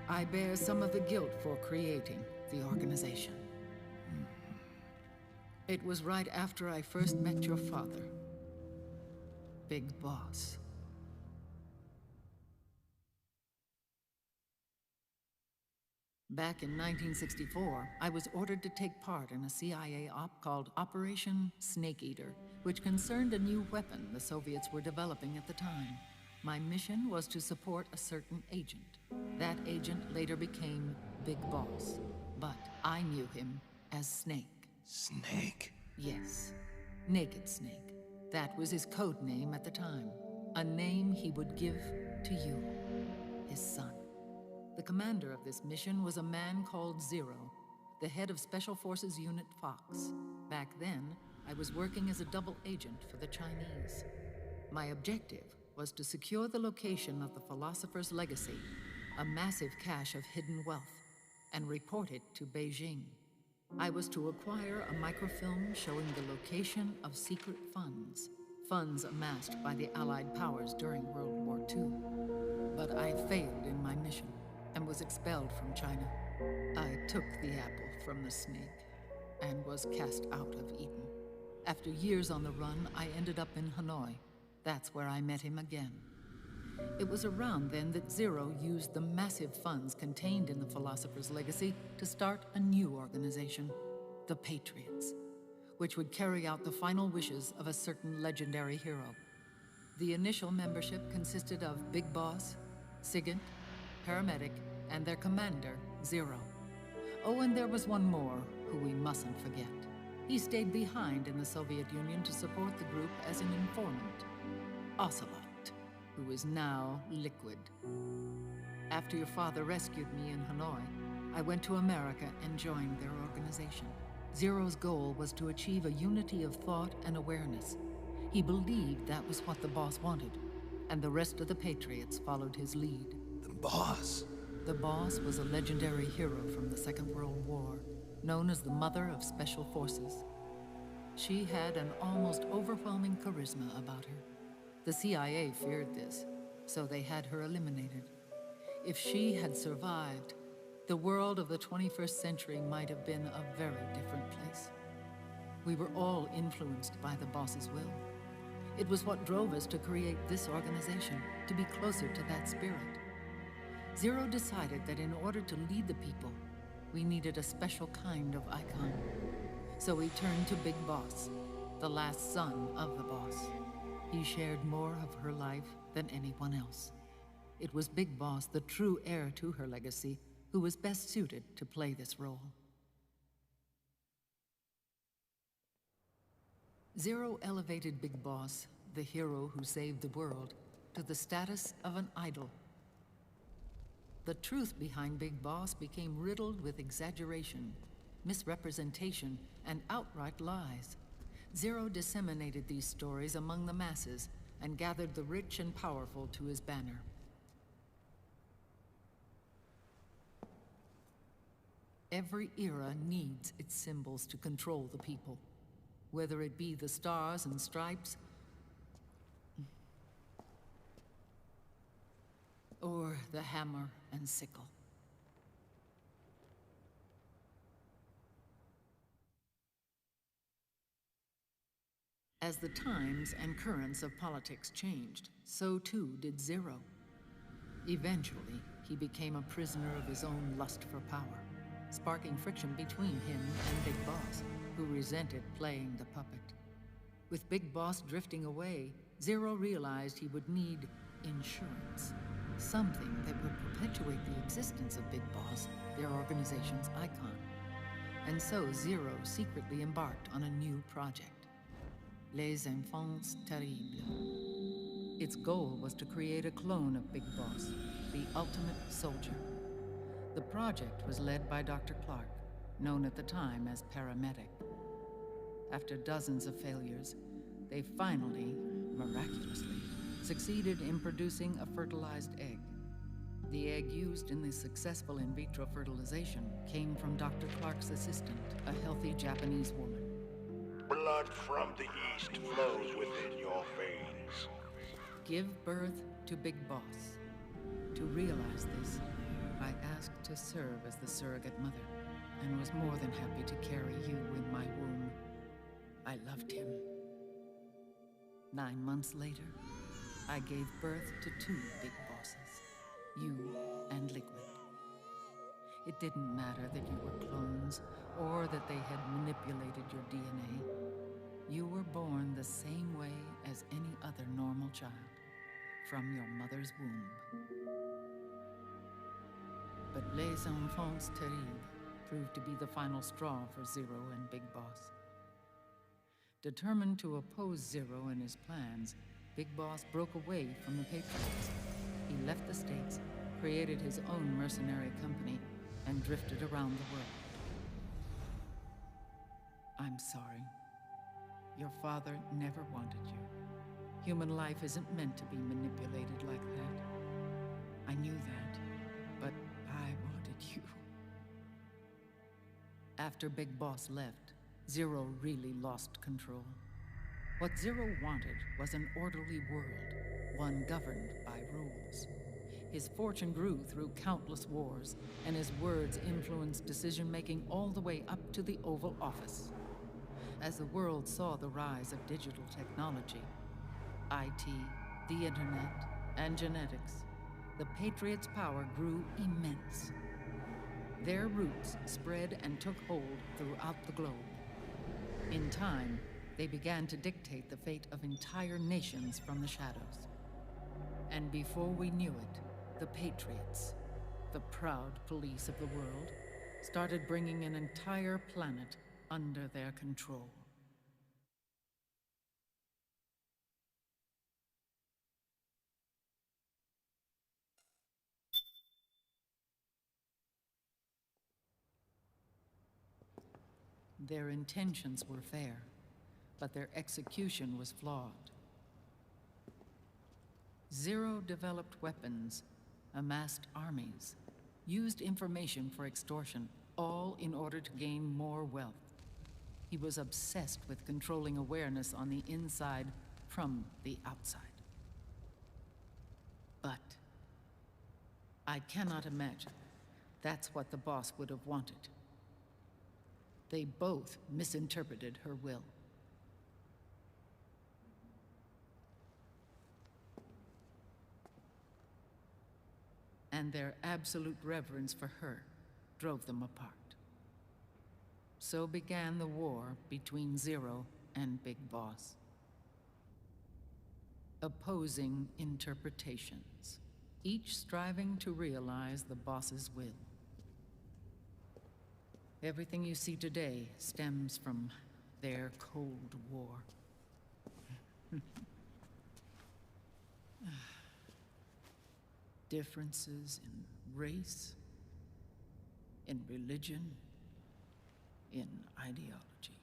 I bear some of the guilt for creating the organization. It was right after I first met your father, Big Boss. Back in 1964, I was ordered to take part in a CIA op called Operation Snake Eater, which concerned a new weapon the Soviets were developing at the time. My mission was to support a certain agent. That agent later became Big Boss, but I knew him as Snake. Snake? Yes, Naked Snake. That was his code name at the time. A name he would give to you, his son. The commander of this mission was a man called Zero, the head of Special Forces Unit Fox. Back then, I was working as a double agent for the Chinese. My objective was to secure the location of the Philosopher's Legacy, a massive cache of hidden wealth, and report it to Beijing. I was to acquire a microfilm showing the location of secret funds, funds amassed by the Allied powers during World War II. But I failed in my mission and was expelled from China. I took the apple from the snake and was cast out of Eden. After years on the run, I ended up in Hanoi. That's where I met him again. It was around then that Zero used the massive funds contained in the Philosopher's Legacy to start a new organization, the Patriots, which would carry out the final wishes of a certain legendary hero. The initial membership consisted of Big Boss, Sigint, Paramedic, and their commander, Zero. Oh, and there was one more who we mustn't forget. He stayed behind in the Soviet Union to support the group as an informant, Ocelot, who is now Liquid. After your father rescued me in Hanoi, I went to America and joined their organization. Zero's goal was to achieve a unity of thought and awareness. He believed that was what the boss wanted, and the rest of the Patriots followed his lead. The boss? The boss was a legendary hero from the Second World War, known as the Mother of Special Forces. She had an almost overwhelming charisma about her. The CIA feared this, so they had her eliminated. If she had survived, the world of the 21st century might have been a very different place. We were all influenced by the boss's will. It was what drove us to create this organization, to be closer to that spirit. Zero decided that in order to lead the people, we needed a special kind of icon. So he turned to Big Boss, the last son of the boss. He shared more of her life than anyone else. It was Big Boss, the true heir to her legacy, who was best suited to play this role. Zero elevated Big Boss, the hero who saved the world, to the status of an idol. The truth behind Big Boss became riddled with exaggeration, misrepresentation, and outright lies. Zero disseminated these stories among the masses and gathered the rich and powerful to his banner. Every era needs its symbols to control the people, whether it be the stars and stripes, or the hammer and sickle. As the times and currents of politics changed, so too did Zero. Eventually, he became a prisoner of his own lust for power, sparking friction between him and Big Boss, who resented playing the puppet. With Big Boss drifting away, Zero realized he would need insurance. Something that would perpetuate the existence of Big Boss, their organization's icon. And so Zero secretly embarked on a new project, Les Enfants Terribles. Its goal was to create a clone of Big Boss, the ultimate soldier. The project was led by Dr. Clark, known at the time as Paramedic. After dozens of failures, they finally, miraculously, succeeded in producing a fertilized egg. The egg used in the successful in vitro fertilization came from Dr. Clark's assistant, a healthy Japanese woman. Blood from the east flows within your veins. Give birth to Big Boss. To realize this, I asked to serve as the surrogate mother, and was more than happy to carry you in my womb. I loved him. 9 months later, I gave birth to 2 Big Bosses, you and Liquid. It didn't matter that you were clones, or that they had manipulated your DNA. You were born the same way as any other normal child, from your mother's womb. But Les Enfants Terribles proved to be the final straw for Zero and Big Boss. Determined to oppose Zero and his plans, Big Boss broke away from the Patriots. He left the States, created his own mercenary company, and drifted around the world. I'm sorry. Your father never wanted you. Human life isn't meant to be manipulated like that. I knew that, but I wanted you. After Big Boss left, Zero really lost control. What Zero wanted was an orderly world, one governed by rules. His fortune grew through countless wars, and his words influenced decision-making all the way up to the Oval Office. As the world saw the rise of digital technology, IT, the internet, and genetics, the Patriots' power grew immense. Their roots spread and took hold throughout the globe. In time, they began to dictate the fate of entire nations from the shadows. And before we knew it, the Patriots, the proud police of the world, started bringing an entire planet under their control. Their intentions were fair, but their execution was flawed. Zero developed weapons, amassed armies, used information for extortion, all in order to gain more wealth. He was obsessed with controlling awareness on the inside from the outside. But I cannot imagine that's what the boss would have wanted. They both misinterpreted her will. And their absolute reverence for her drove them apart. So began the war between Zero and Big Boss. Opposing interpretations, each striving to realize the boss's will. Everything you see today stems from their Cold War. Differences in race, in religion, in ideology.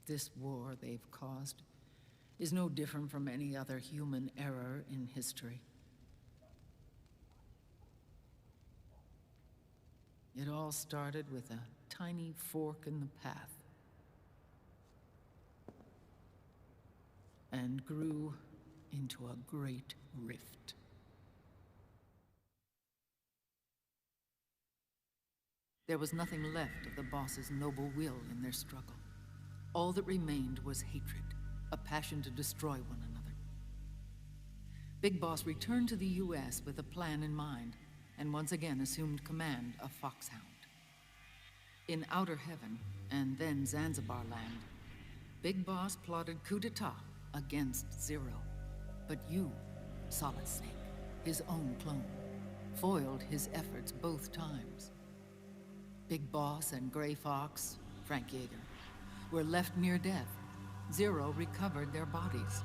This war they've caused is no different from any other human error in history. It all started with a tiny fork in the path and grew into a great rift. There was nothing left of the boss's noble will in their struggle. All that remained was hatred, a passion to destroy one another. Big Boss returned to the US with a plan in mind, and once again assumed command of Foxhound. In Outer Heaven, and then Zanzibar Land, Big Boss plotted coup d'etat against Zero. But you, Solid Snake, his own clone, foiled his efforts both times. Big Boss and Gray Fox, Frank Yeager, were left near death. Zero recovered their bodies.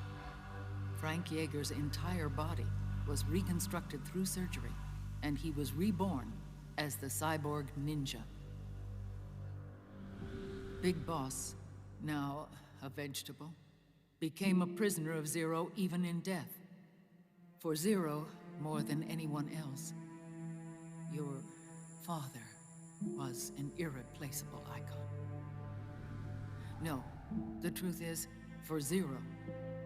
Frank Yeager's entire body was reconstructed through surgery, and he was reborn as the cyborg ninja. Big Boss, now a vegetable, became a prisoner of Zero even in death. For Zero, more than anyone else, your father was an irreplaceable icon. No, the truth is, for Zero,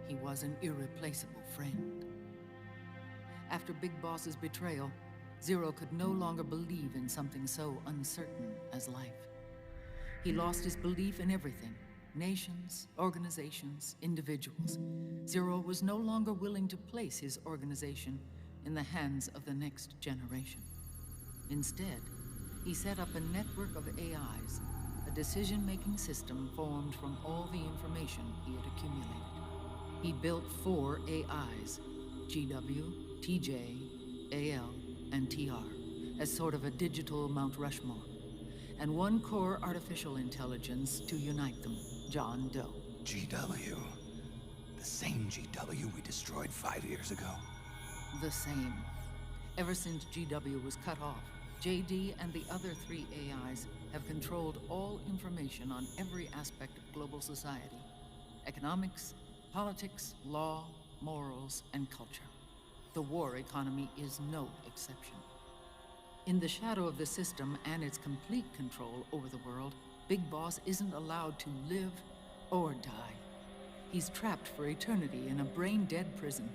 he was an irreplaceable friend. After Big Boss's betrayal, Zero could no longer believe in something so uncertain as life. He lost his belief in everything. Nations, organizations, individuals. Zero was no longer willing to place his organization in the hands of the next generation. Instead, he set up a network of AIs, a decision-making system formed from all the information he had accumulated. He built 4 AIs, GW, TJ, AL, and TR, as sort of a digital Mount Rushmore, and 1 core artificial intelligence to unite them, John Doe. GW? The same GW we destroyed 5 years ago? The same. Ever since GW was cut off, JD and the other 3 AIs have controlled all information on every aspect of global society. Economics, politics, law, morals, and culture. The war economy is no exception. In the shadow of the system and its complete control over the world, Big Boss isn't allowed to live or die. He's trapped for eternity in a brain-dead prison.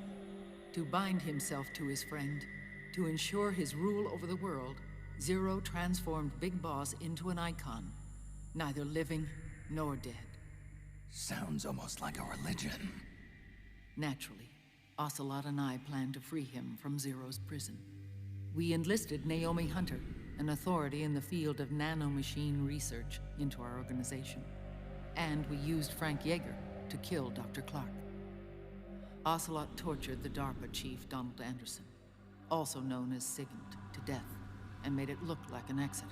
To bind himself to his friend, to ensure his rule over the world, Zero transformed Big Boss into an icon, neither living nor dead. Sounds almost like a religion. Naturally, Ocelot and I plan to free him from Zero's prison. We enlisted Naomi Hunter, an authority in the field of nanomachine research, into our organization. And we used Frank Yeager to kill Dr. Clark. Ocelot tortured the DARPA chief, Donald Anderson, also known as Sigint, to death, and made it look like an accident.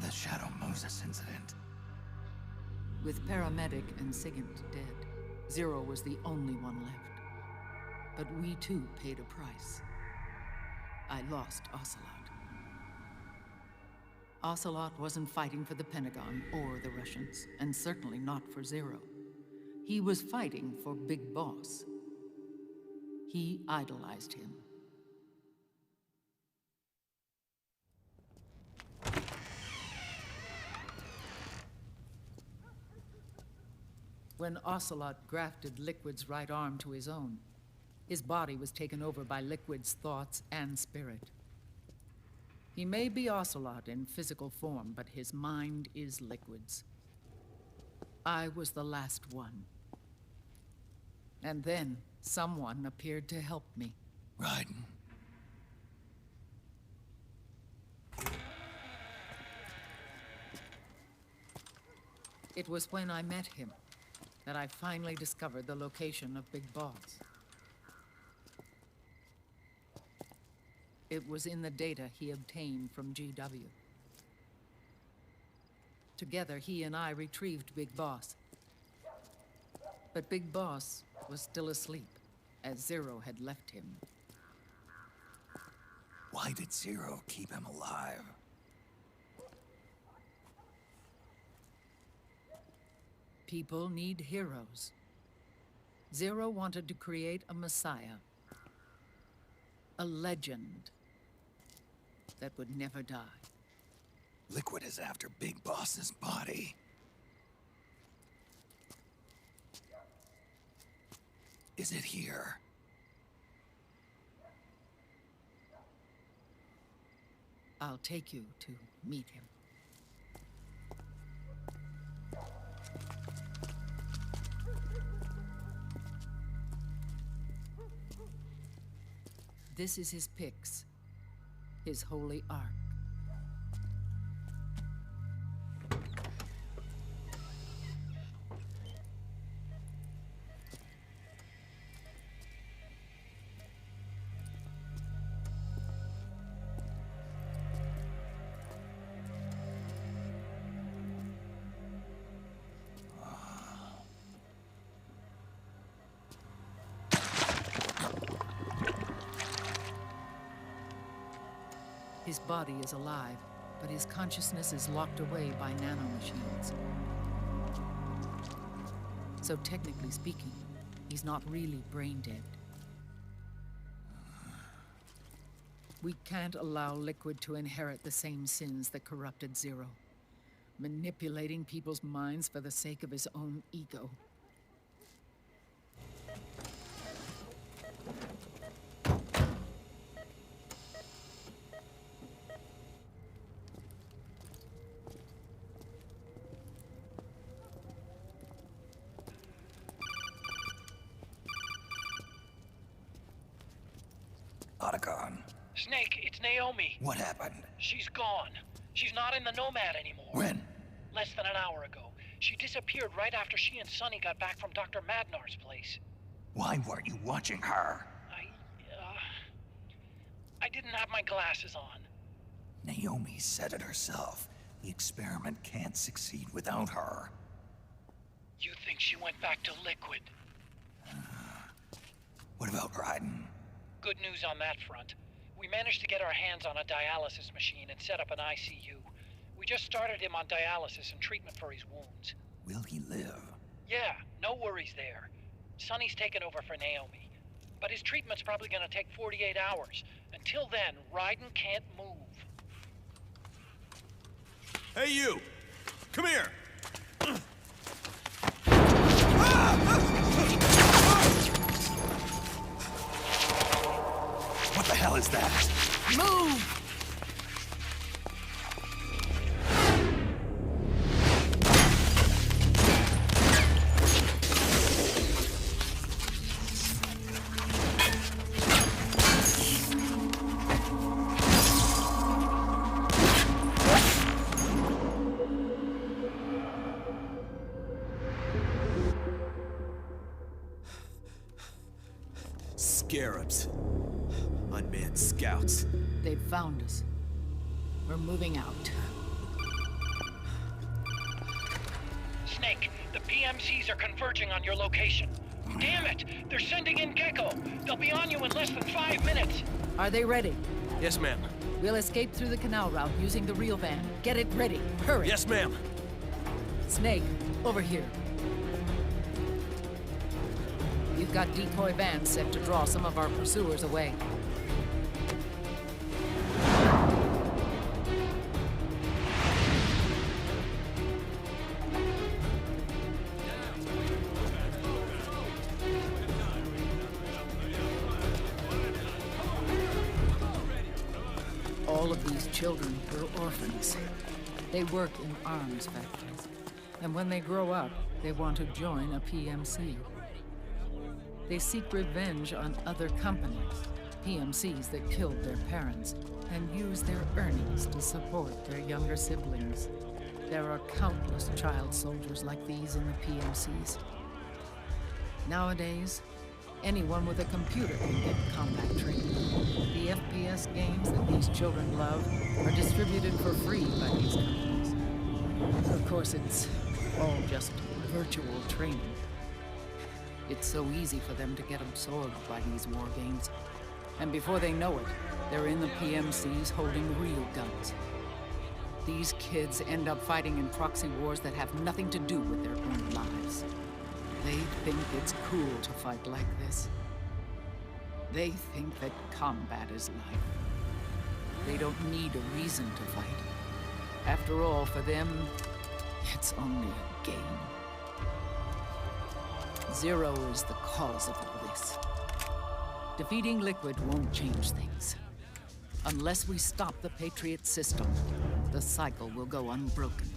The Shadow Moses incident. With Paramedic and Sigint dead, Zero was the only one left. But we too paid a price. I lost Ocelot. Ocelot wasn't fighting for the Pentagon or the Russians, and certainly not for Zero. He was fighting for Big Boss. He idolized him. When Ocelot grafted Liquid's right arm to his own, his body was taken over by Liquid's thoughts and spirit. He may be Ocelot in physical form, but his mind is Liquid's. I was the last one. And then someone appeared to help me. Raiden. It was when I met him that I finally discovered the location of Big Boss. It was in the data he obtained from GW. Together, he and I retrieved Big Boss. But Big Boss was still asleep, as Zero had left him. Why did Zero keep him alive? People need heroes. Zero wanted to create a messiah. A legend that would never die. Liquid is after Big Boss's body. Is it here? I'll take you to meet him. This is his pyx, his holy ark. His body is alive, but his consciousness is locked away by nanomachines. So technically speaking, he's not really brain dead. We can't allow Liquid to inherit the same sins that corrupted Zero, manipulating people's minds for the sake of his own ego. Snake, it's Naomi. What happened? She's gone. She's not in the Nomad anymore. When? Less than an hour ago. She disappeared right after she and Sonny got back from Dr. Madnar's place. Why weren't you watching her? I didn't have my glasses on. Naomi said it herself. The experiment can't succeed without her. You think she went back to Liquid? What about Raiden? Good news on that front. We managed to get our hands on a dialysis machine and set up an ICU. We just started him on dialysis and treatment for his wounds. Will he live? Yeah, no worries there. Sonny's taken over for Naomi. But his treatment's probably gonna take 48 hours. Until then, Raiden can't move. Hey, you! Come here! What the hell is that? Move! Scarabs. Unmanned scouts. They've found us. We're moving out. Snake, the PMCs are converging on your location. Damn it! They're sending in Gecko! They'll be on you in less than 5 minutes! Are they ready? Yes, ma'am. We'll escape through the canal route using the real van. Get it ready. Hurry. Yes, ma'am. Snake, over here. We've got decoy vans set to draw some of our pursuers away. All of these children were orphans. They work in arms factories. And when they grow up, they want to join a PMC. They seek revenge on other companies, PMCs that killed their parents, and use their earnings to support their younger siblings. There are countless child soldiers like these in the PMCs. Nowadays, anyone with a computer can get combat training. The FPS games that these children love are distributed for free by these companies. Of course, it's all just virtual training. It's so easy for them to get absorbed by these war games. And before they know it, they're in the PMCs holding real guns. These kids end up fighting in proxy wars that have nothing to do with their own lives. They think it's cool to fight like this. They think that combat is life. They don't need a reason to fight. After all, for them, it's only a game. Zero is the cause of all this. Defeating Liquid won't change things. Unless we stop the Patriot system, the cycle will go unbroken.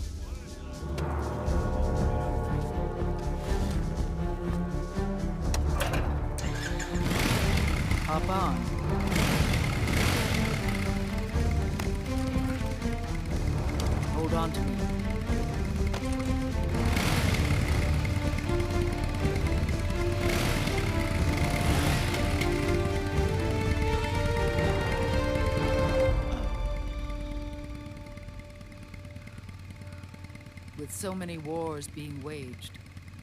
Hop on. Hold on to me. With so many wars being waged,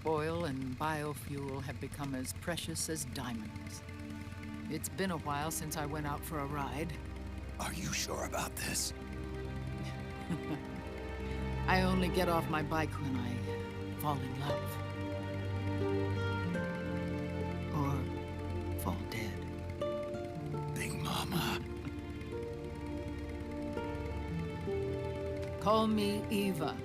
oil and biofuel have become as precious as diamonds. It's been a while since I went out for a ride. Are you sure about this? I only get off my bike when I fall in love. Or fall dead. Big Mama. Call me Eva.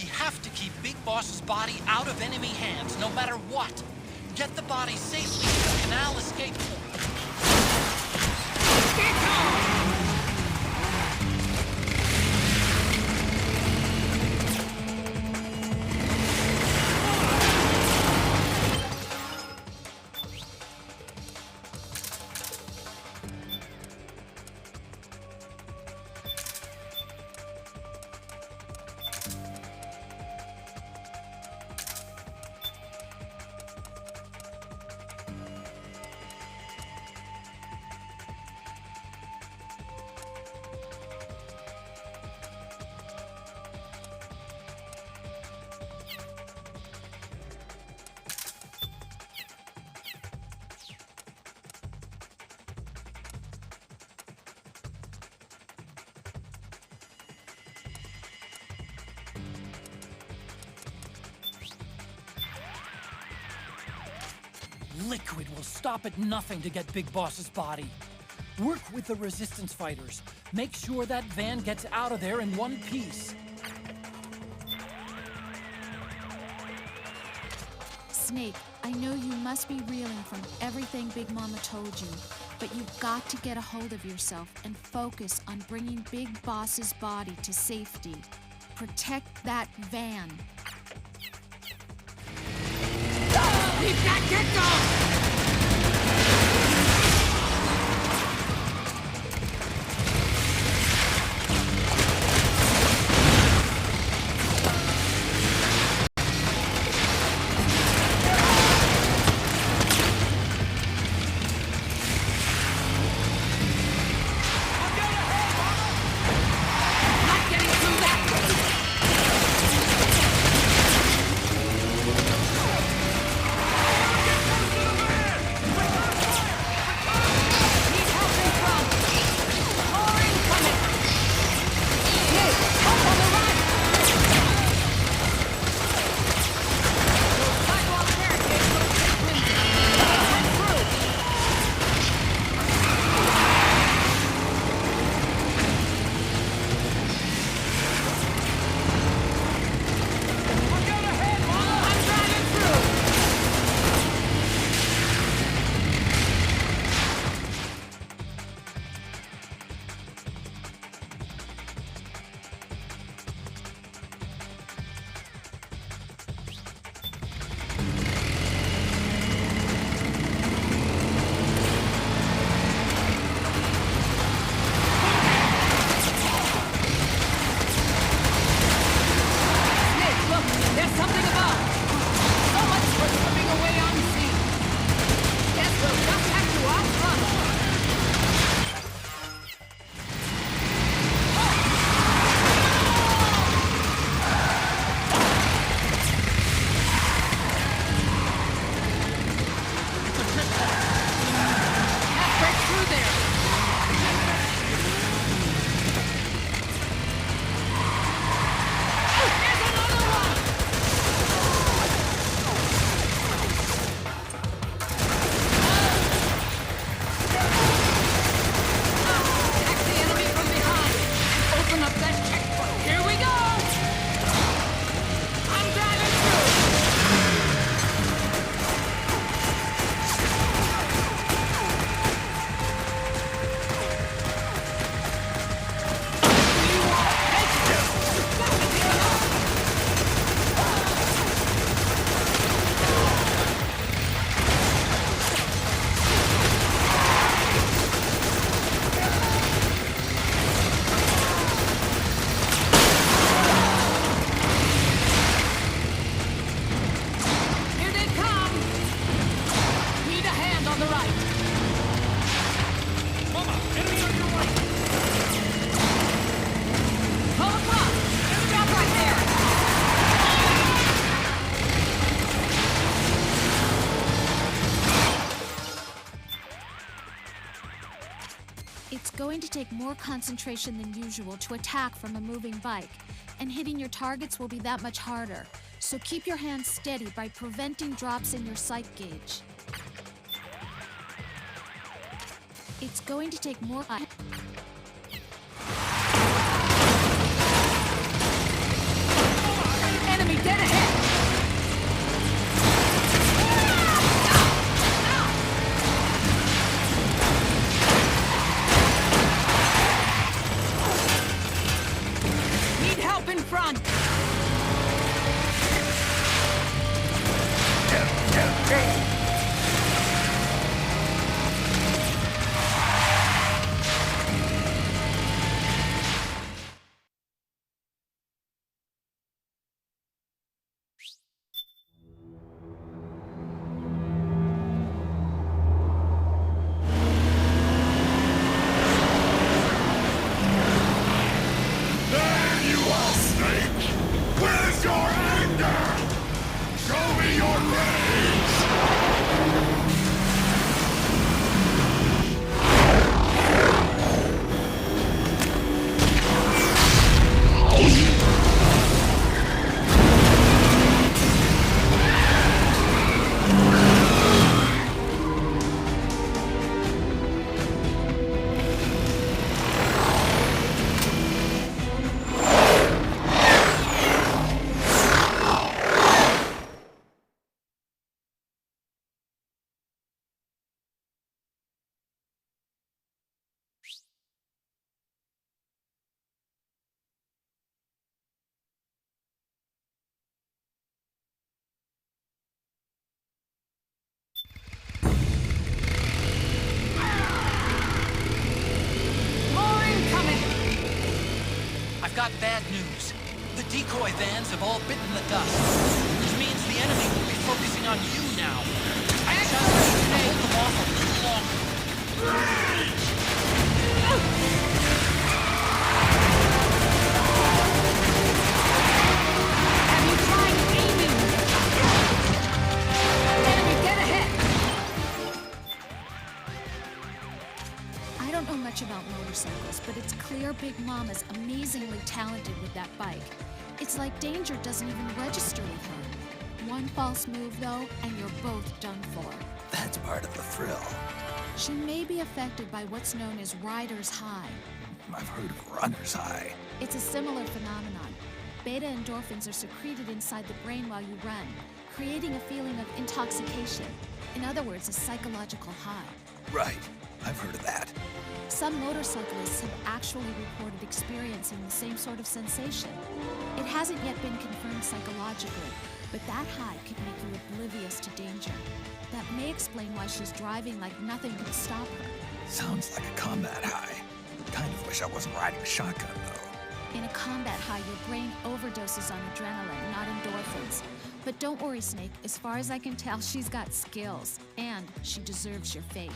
We have to keep Big Boss's body out of enemy hands, no matter what. Get the body safely to the canal escape point. Stay calm! Liquid will stop at nothing to get Big Boss's body. Work with the resistance fighters. Make sure that van gets out of there in one piece. Snake, I know you must be reeling from everything Big Mama told you, but you've got to get a hold of yourself and focus on bringing Big Boss's body to safety. Protect that van. We've got to go! It's going to take more concentration than usual to attack from a moving bike, and hitting your targets will be that much harder. So keep your hands steady by preventing drops in your sight gauge. It's going to take more... dead ahead! Need help in front! There you are, Snake! Where's your anger? Show me your rage! More incoming! I've got bad news. The decoy vans have all bitten the dust, which means the enemy will be focusing on you now. I challenge you to hold them off a little longer. Have you tried aiming? Enemy, get ahead! I don't know much about motorcycles, but it's clear Big Mama's amazingly talented with that bike. It's like danger doesn't even register with her. One false move, though, and you're both done for. That's part of the thrill. She may be affected by what's known as rider's high. I've heard of runner's high. It's a similar phenomenon. Beta endorphins are secreted inside the brain while you run, creating a feeling of intoxication. In other words, a psychological high. Right. I've heard of that. Some motorcyclists have actually reported experiencing the same sort of sensation. It hasn't yet been confirmed psychologically, but that high could make you oblivious to danger. That may explain why she's driving like nothing can stop her. Sounds like a combat high. Kind of wish I wasn't riding a shotgun, though. In a combat high, your brain overdoses on adrenaline, not endorphins. But don't worry, Snake. As far as I can tell, she's got skills, and she deserves your faith.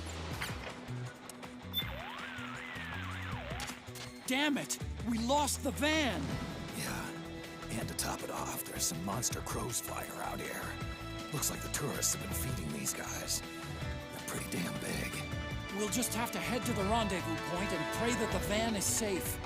Damn it! We lost the van! Yeah. And to top it off, there's some monster crows flying around here. Looks like the tourists have been feeding these guys. They're pretty damn big. We'll just have to head to the rendezvous point and pray that the van is safe.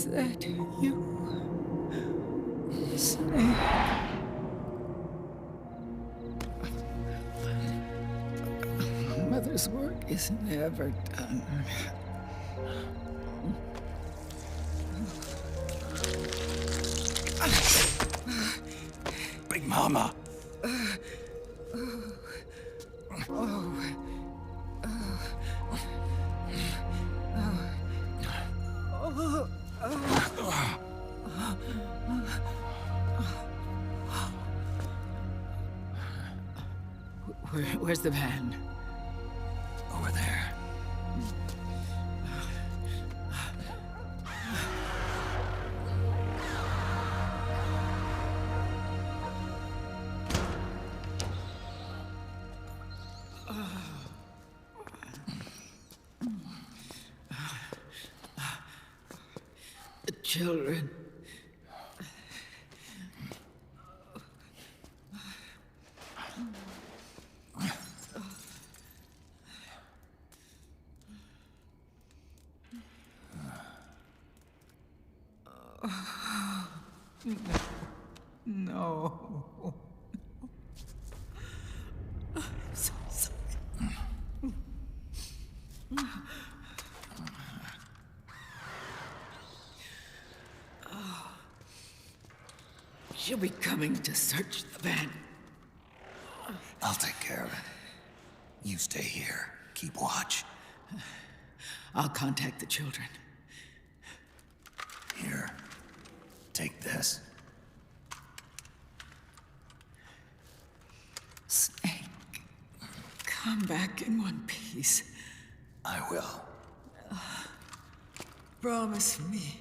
Is that you? Snake? Mother's work is never done. Big Mama! Where's the van? Over there. The children. No. I'm so sorry. She'll be coming to search the van. I'll take care of it. You stay here. Keep watch. I'll contact the children. Here. Take this. Snake, come back in one piece. I will. Promise me.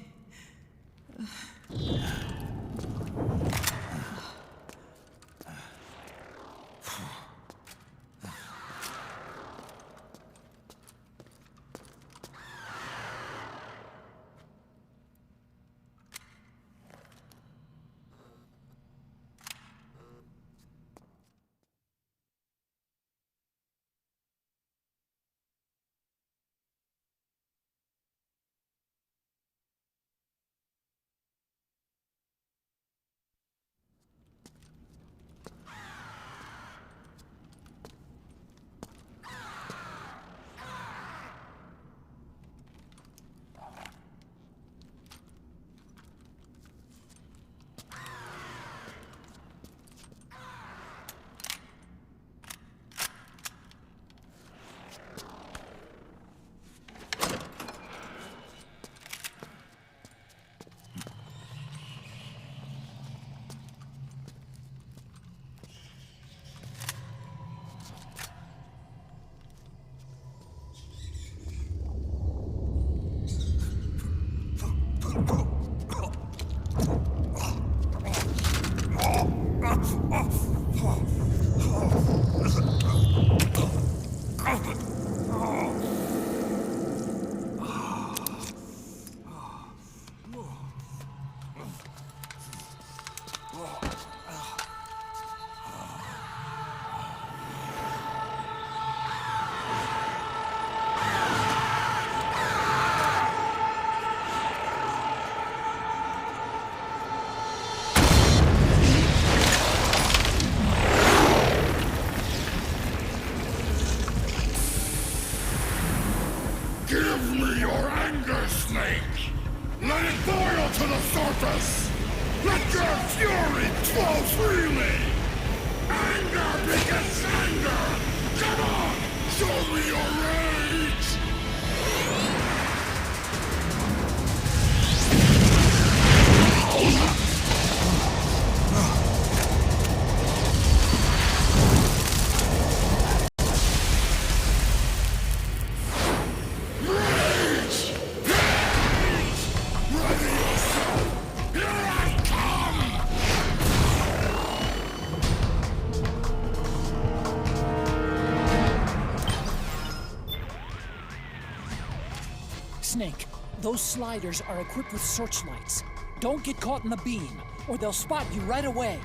Give me your anger, Snake! Let it boil to the surface! Let your fury flow freely! Anger begets anger! Come on! Show me your rage! Snake, those sliders are equipped with searchlights. Don't get caught in the beam, or they'll spot you right away.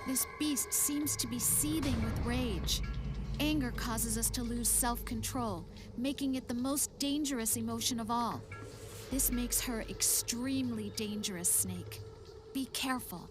This beast seems to be seething with rage. Anger causes us to lose self-control, making it the most dangerous emotion of all. This makes her extremely dangerous, Snake. Be careful.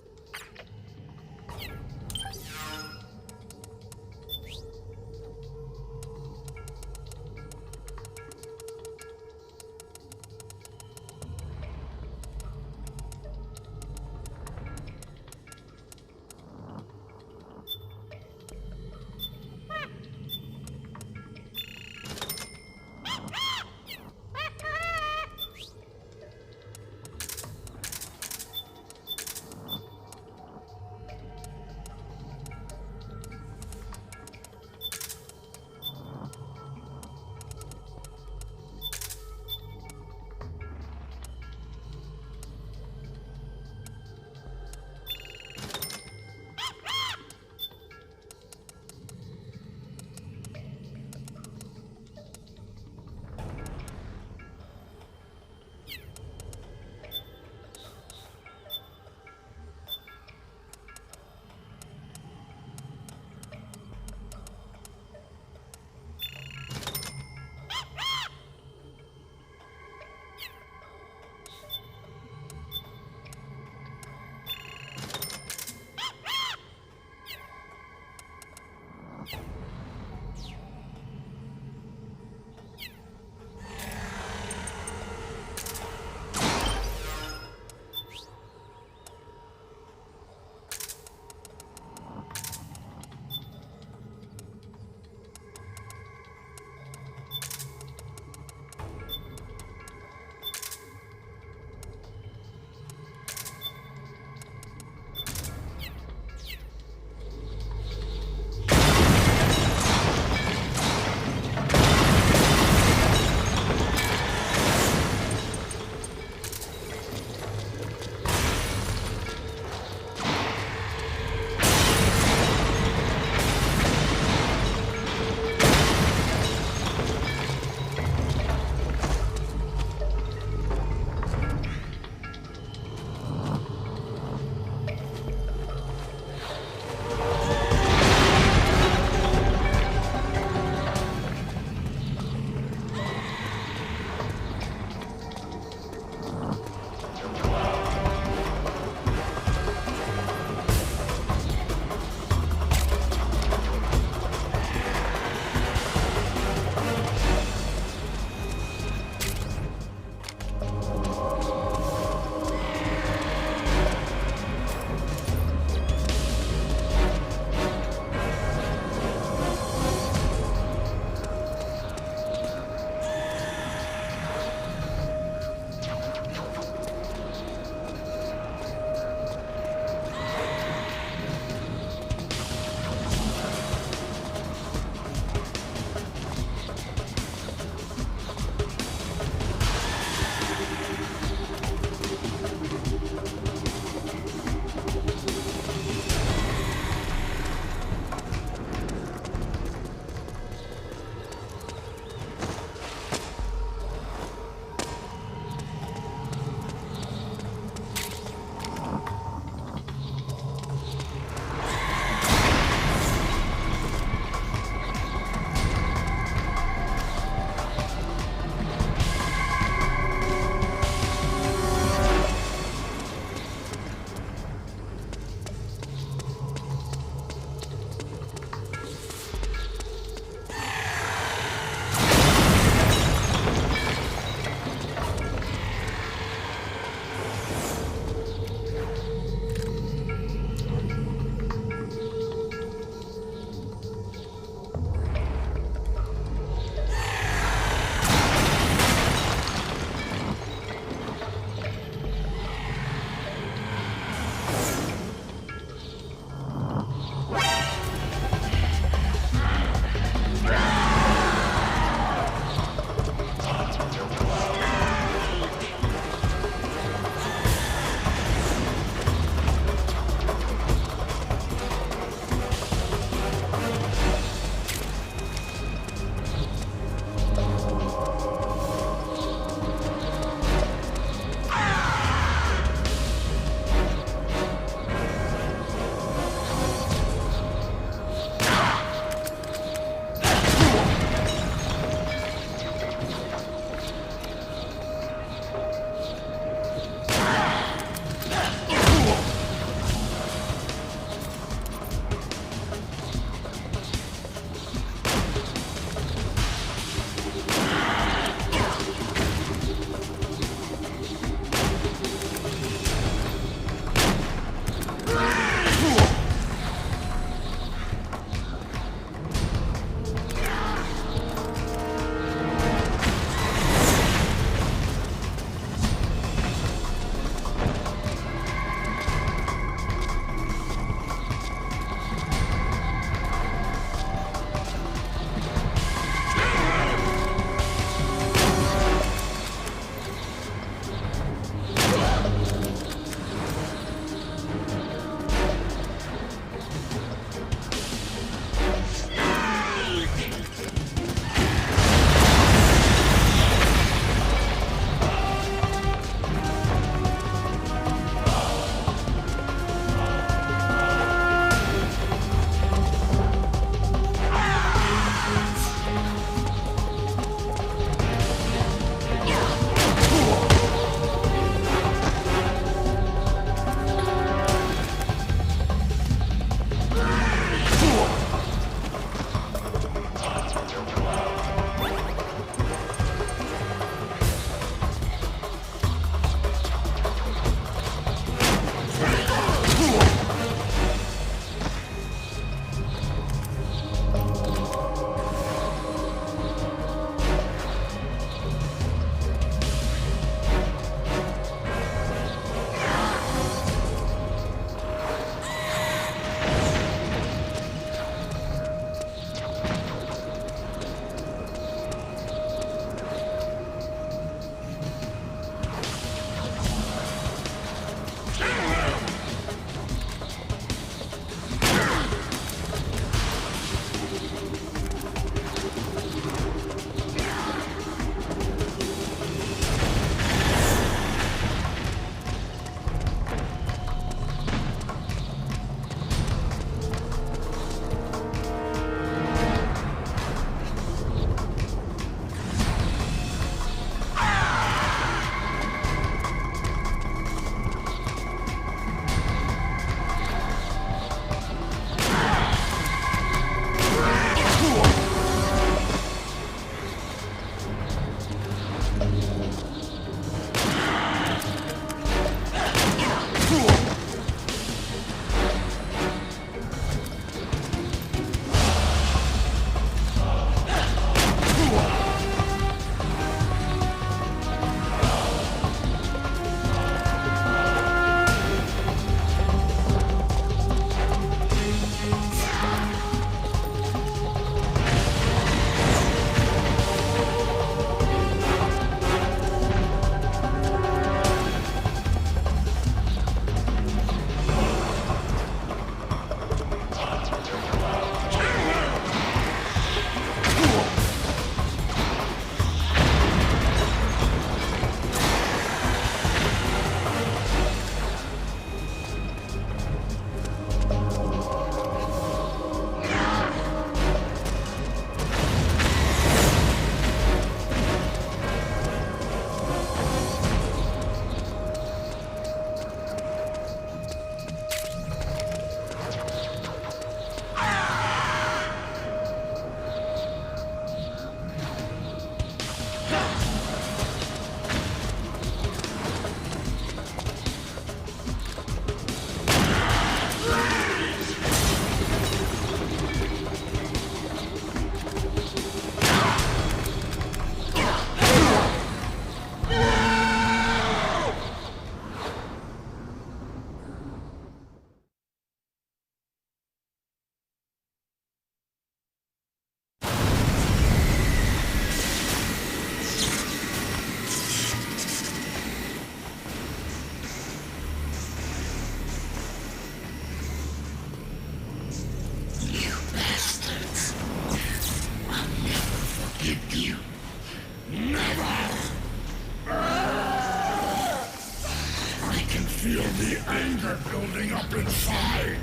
anger building up inside.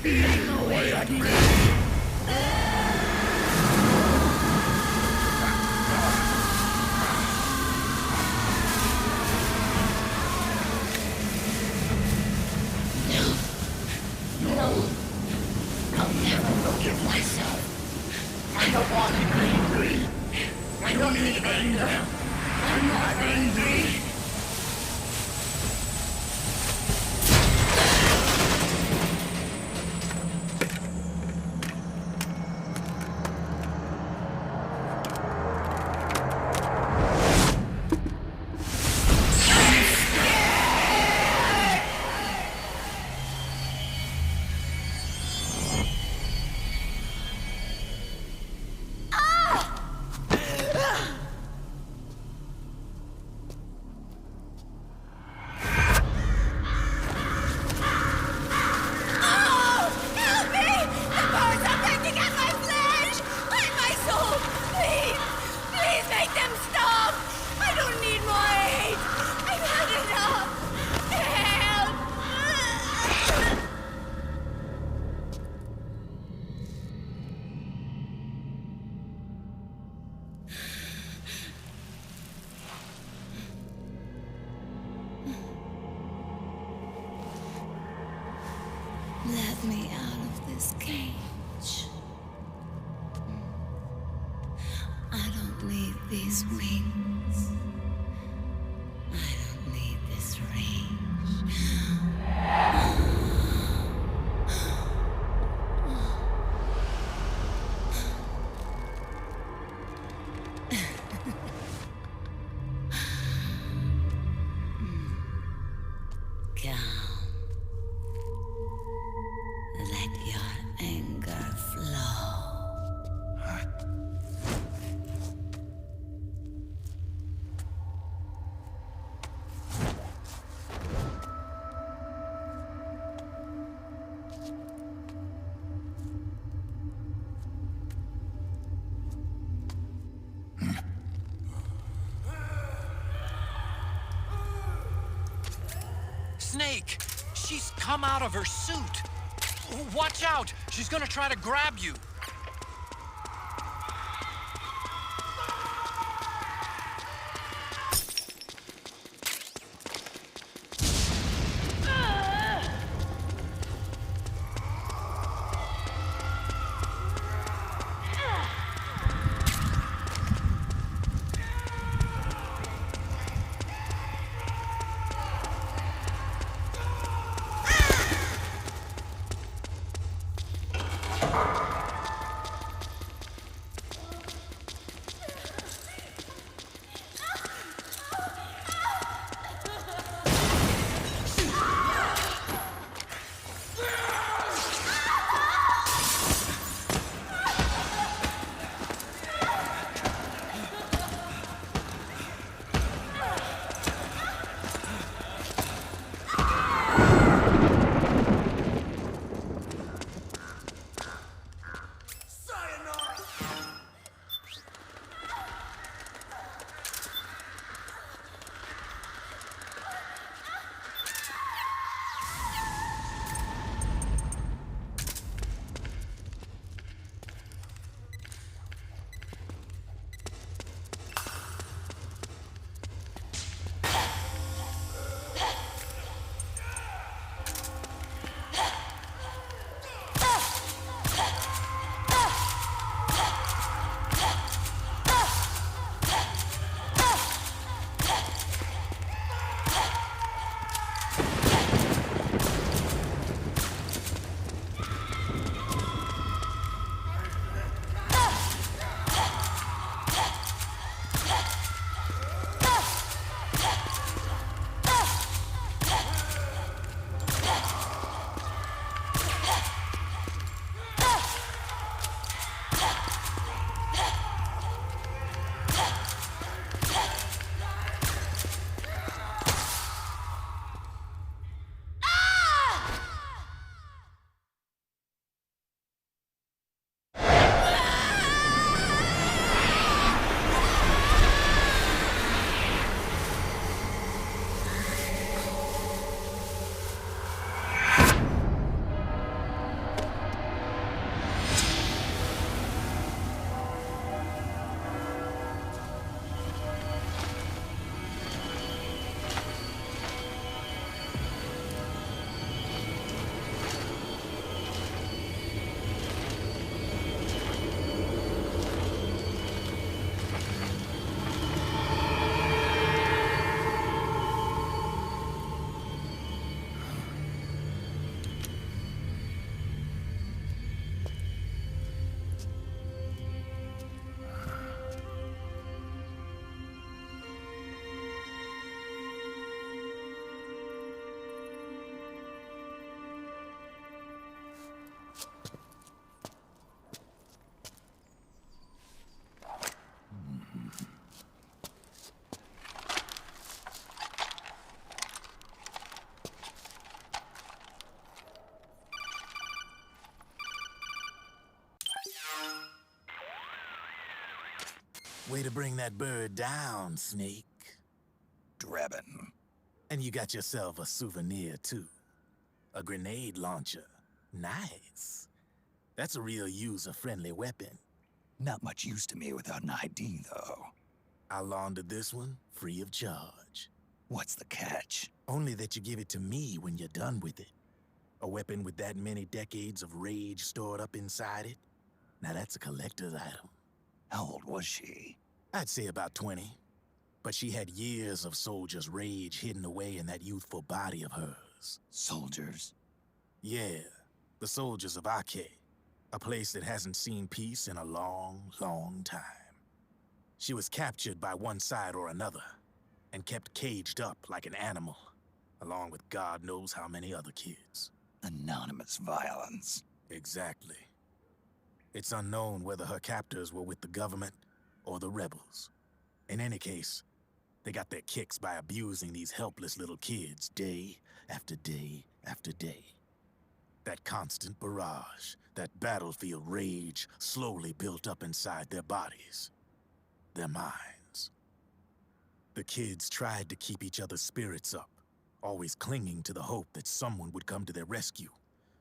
Eating away at me. No. I'll never forgive myself. I don't want to be angry. I don't need anger. I'm not angry. Let me out of this cage. I don't need these wings. I don't need this range. Calm. Let your anger flow. Snake! She's come out of her suit! Watch out! She's gonna try to grab you! Way to bring that bird down, Snake. Drebin. And you got yourself a souvenir, too. A grenade launcher. Nice. That's a real user-friendly weapon. Not much use to me without an ID, though. I'll launder this one free of charge. What's the catch? Only that you give it to me when you're done with it. A weapon with that many decades of rage stored up inside it? Now that's a collector's item. How old was she? I'd say about 20. But she had years of soldiers' rage hidden away in that youthful body of hers. Soldiers? Yeah, the soldiers of Ake. A place that hasn't seen peace in a long, long time. She was captured by one side or another, and kept caged up like an animal, along with God knows how many other kids. Anonymous violence. Exactly. It's unknown whether her captors were with the government or the rebels. In any case, they got their kicks by abusing these helpless little kids day after day after day. That constant barrage, that battlefield rage slowly built up inside their bodies, their minds. The kids tried to keep each other's spirits up, always clinging to the hope that someone would come to their rescue,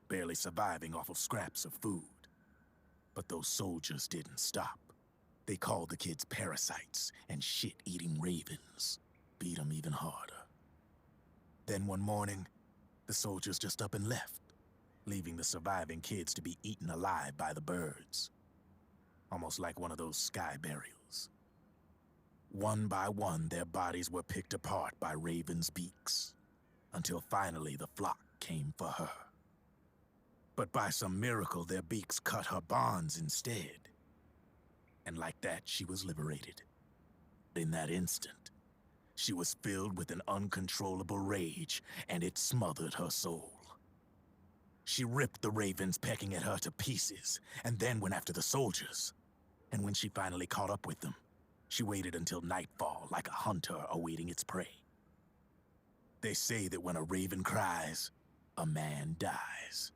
barely surviving off of scraps of food. But those soldiers didn't stop. They called the kids parasites and shit-eating ravens, beat them even harder. Then one morning, the soldiers just up and left, leaving the surviving kids to be eaten alive by the birds. Almost like one of those sky burials. One by one, their bodies were picked apart by ravens' beaks, until finally the flock came for her. But by some miracle, their beaks cut her bonds instead. And like that, she was liberated. In that instant, she was filled with an uncontrollable rage, and it smothered her soul. She ripped the ravens pecking at her to pieces, and then went after the soldiers. And when she finally caught up with them, she waited until nightfall like a hunter awaiting its prey. They say that when a raven cries, a man dies.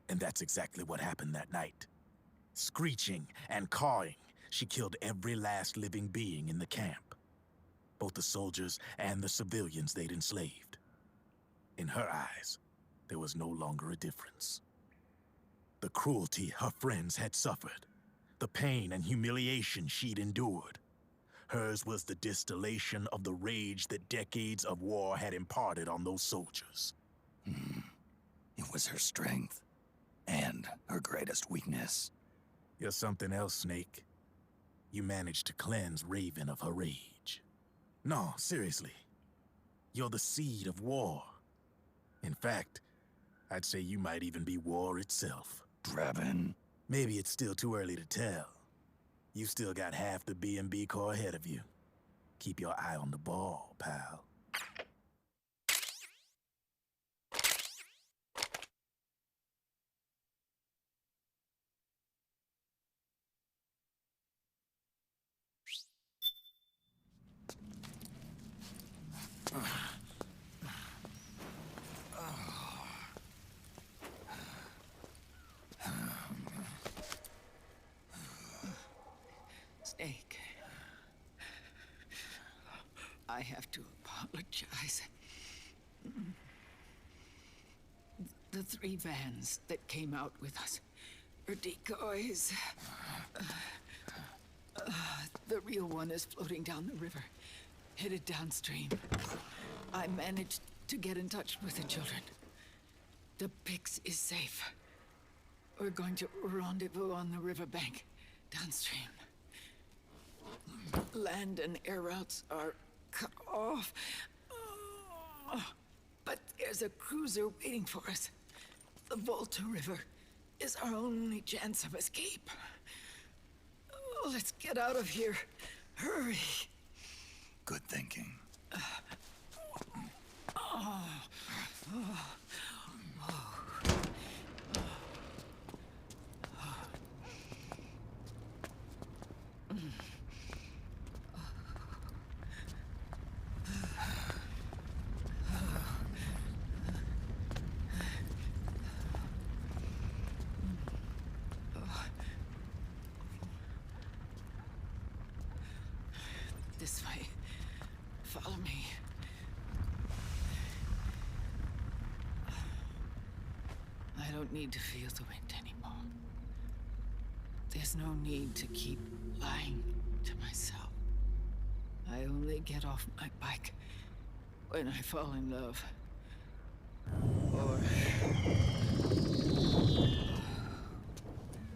And that's exactly what happened that night. Screeching and cawing, she killed every last living being in the camp. Both the soldiers and the civilians they'd enslaved. In her eyes, there was no longer a difference. The cruelty her friends had suffered, the pain and humiliation she'd endured. Hers was the distillation of the rage that decades of war had imparted on those soldiers. It was her strength, and her greatest weakness. You're something else, Snake. You managed to cleanse Raven of her rage. No, seriously. You're the seed of war. In fact, I'd say you might even be war itself. Drebin? Maybe it's still too early to tell. You still got half the B&B Corps ahead of you. Keep your eye on the ball, pal. Snake. I have to apologize. The 3 vans that came out with us are decoys. The real one is floating down the river, headed downstream. I managed to get in touch with the children. The Pix is safe. We're going to rendezvous on the riverbank, downstream. Land and air routes are cut off. But there's a cruiser waiting for us. The Volta River is our only chance of escape. Let's get out of here. Hurry. Good thinking. don't need to feel the wind anymore. There's no need to keep lying to myself. I only get off my bike when I fall in love. Or...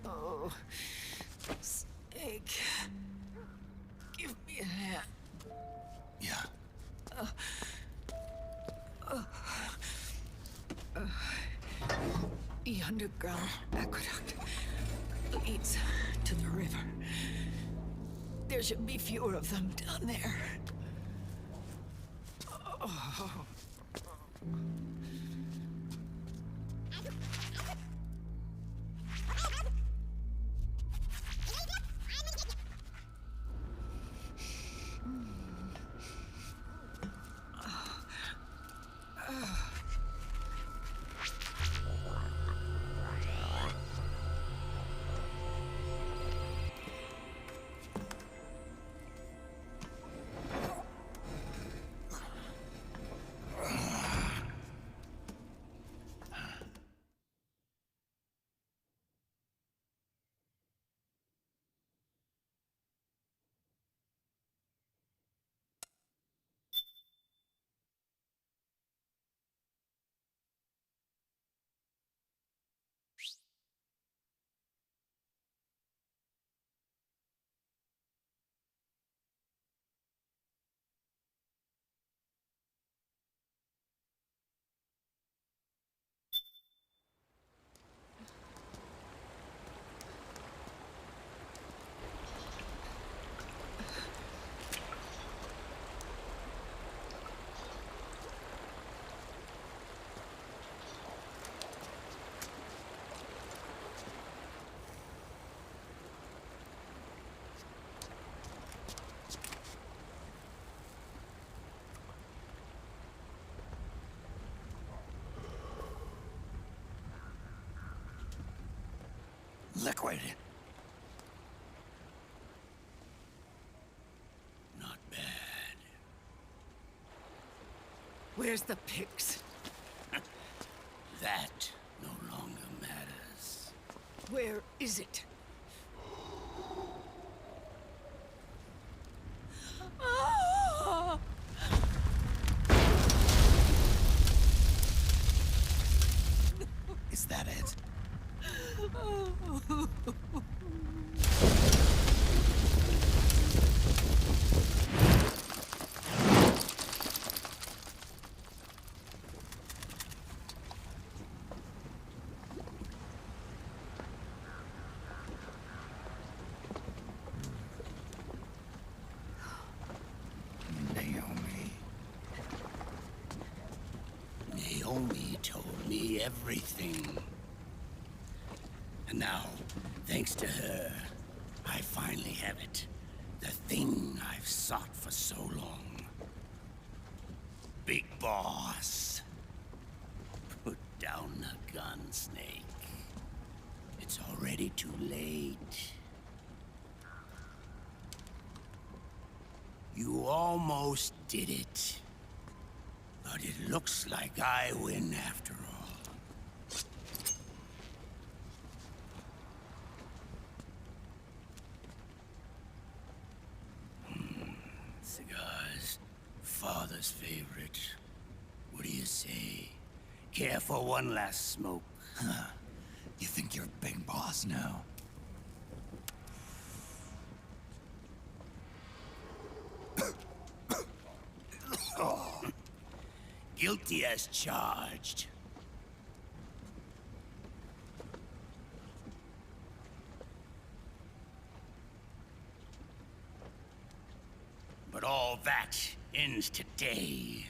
Oh, Snake. Give me a hand. Yeah. The underground aqueduct leads to the river. There should be fewer of them down there. Oh. Liquid. Not bad. Where's the pigs? That no longer matters. Where is it? Ah! Is that it? Naomi told me everything. And now, thanks to her, I finally have it. The thing I've sought for so long. Big Boss. Put down the gun, Snake. It's already too late. You almost did it. But it looks like I win after all. Cigars, father's favorite. What do you say? Care for one last smoke? Huh. You think you're Big Boss now? Guilty as charged. But all that ends today.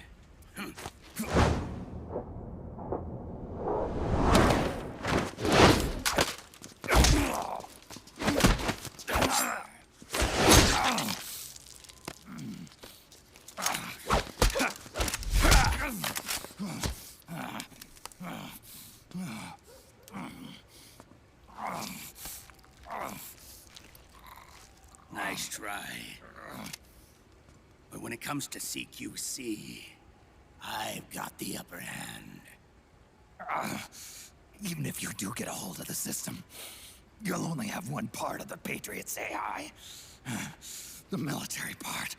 Nice try. But when it comes to CQC, I've got the upper hand. Even if you do get a hold of the system, you'll only have one part of the Patriots AI. The military part.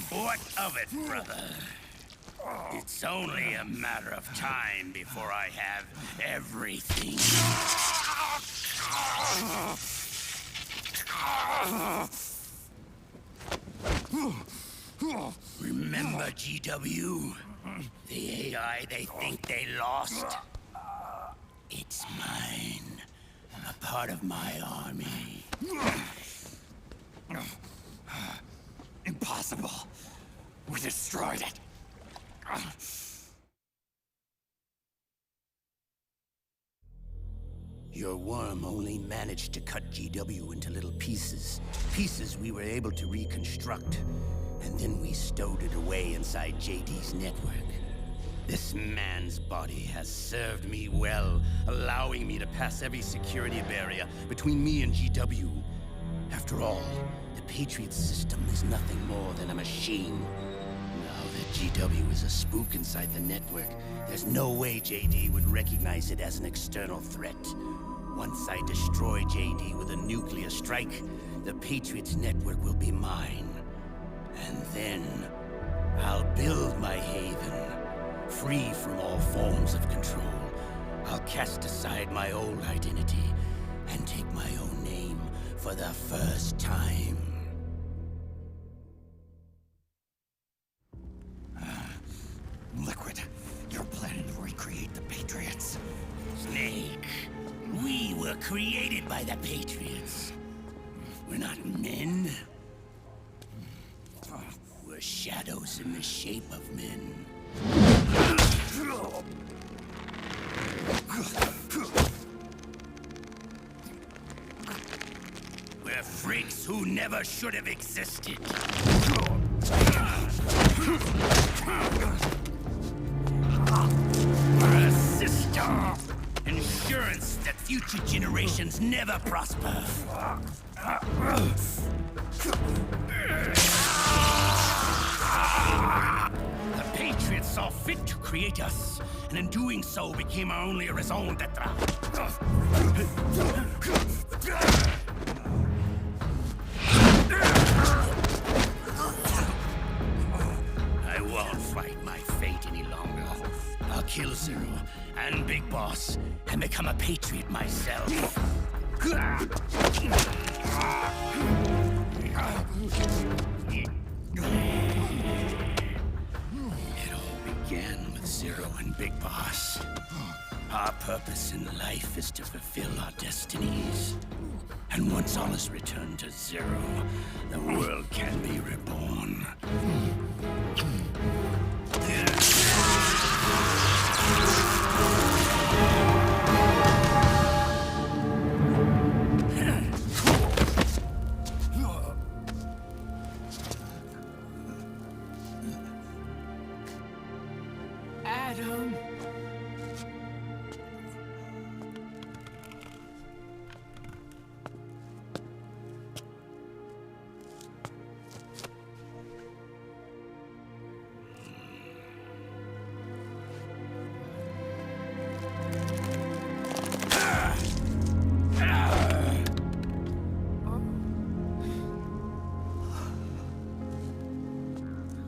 What of it, brother? It's only a matter of time before I have everything. Remember, GW? The AI they think they lost? It's mine. A part of my army. Impossible. We destroyed it. Your worm only managed to cut GW into little pieces. Pieces we were able to reconstruct. And then we stowed it away inside JD's network. This man's body has served me well, allowing me to pass every security barrier between me and GW. After all, the Patriots system is nothing more than a machine. Now that GW is a spook inside the network, there's no way JD would recognize it as an external threat. Once I destroy JD with a nuclear strike, the Patriots network will be mine. And then, I'll build my haven, free from all forms of control. I'll cast aside my old identity and take my own name for the first time. Liquid, you're planning to recreate the Patriots. Snake, we were created by the Patriots. We're not men. We're shadows in the shape of men. We're freaks who never should have existed. We're a system. Insurance that future generations never prosper. The Patriots saw fit to create us, and in doing so became our only raison d'etre. I won't fight my fate any longer. I'll kill Zero and Big Boss and become a Patriot myself. It all began with Zero and Big Boss. Our purpose in life is to fulfill our destinies. And once all is returned to Zero, the world can be reborn. Adam.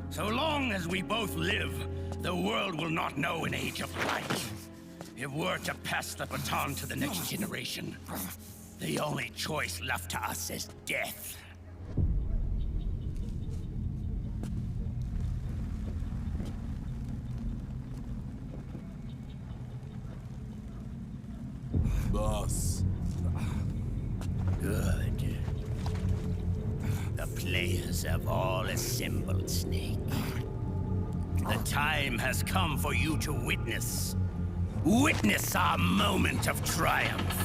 So long as we both live, the world will not know an age of light. If we're to pass the baton to the next generation, the only choice left to us is death. Boss. Good. The players have all assembled, Snake. The time has come for you to witness. Witness our moment of triumph.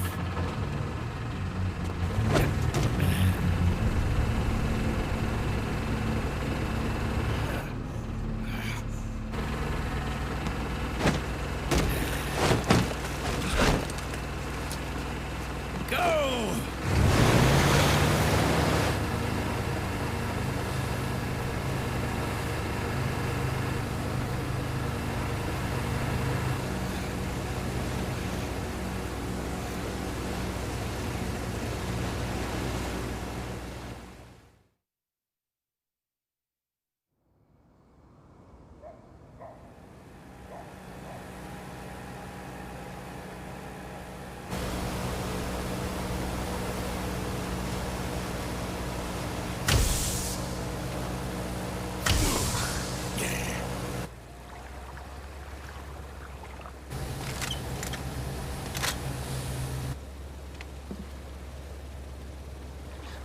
Go!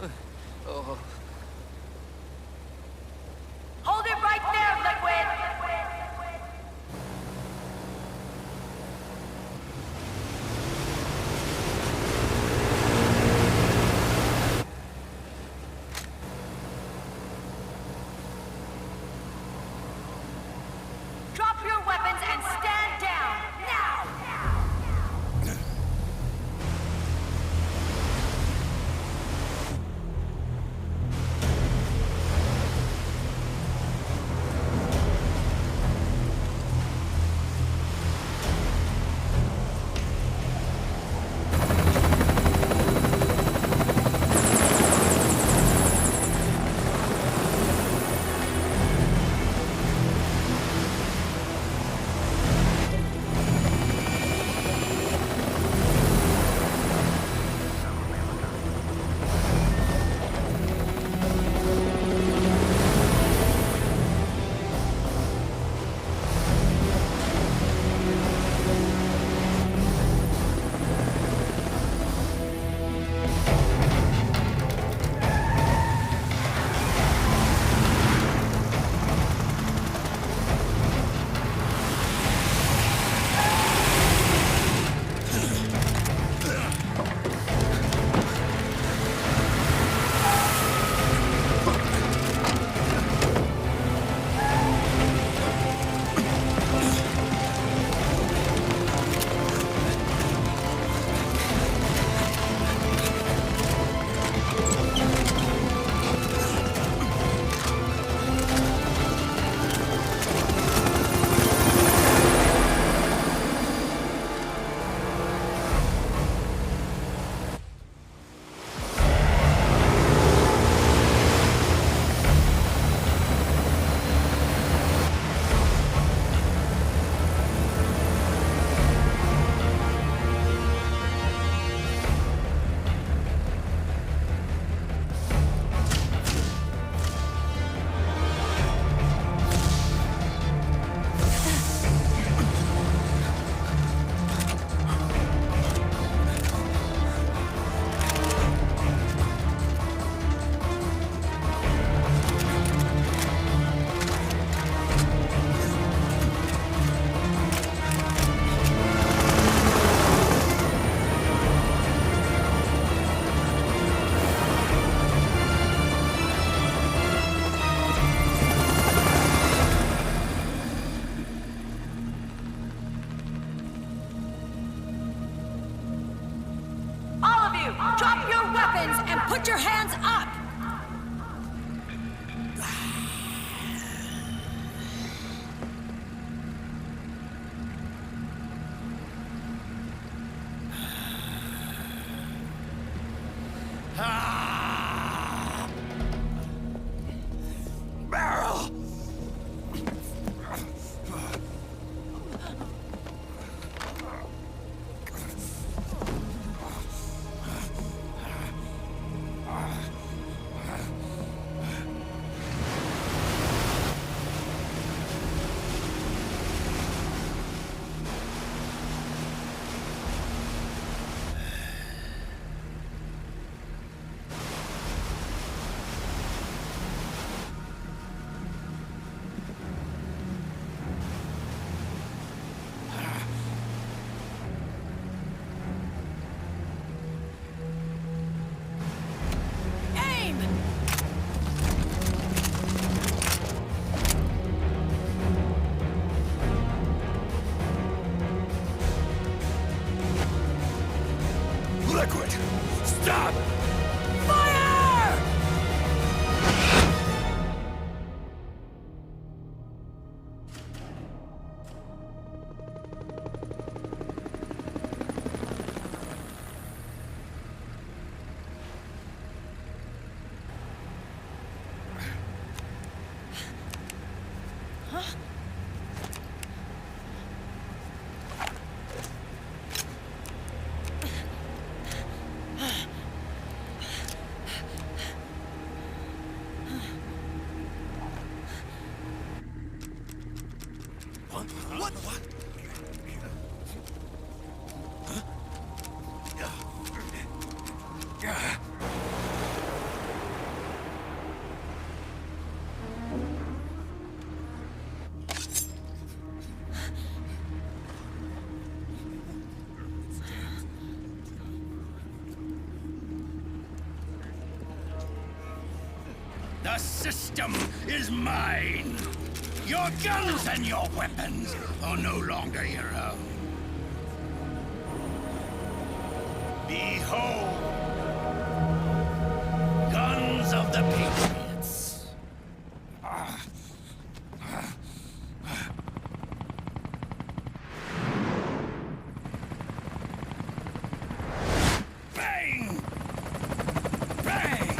Oh. Hold it right there, Liquid! Drop your weapons and stand down, now! Drop your weapons and put your hands up! Barrel! Liquid! Stop! Fire! Huh? What? What? Huh? The system is mine. Your guns and your weapons are no longer your own. Behold, guns of the Patriots. Bang! Bang!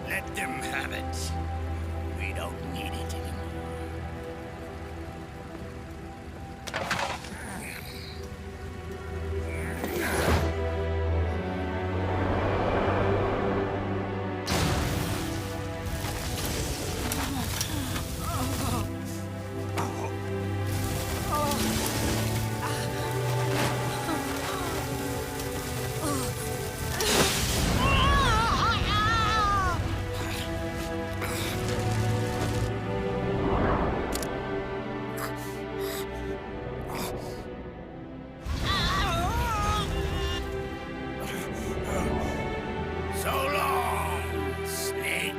Let them have it. We don't need it anymore. So long, Snake.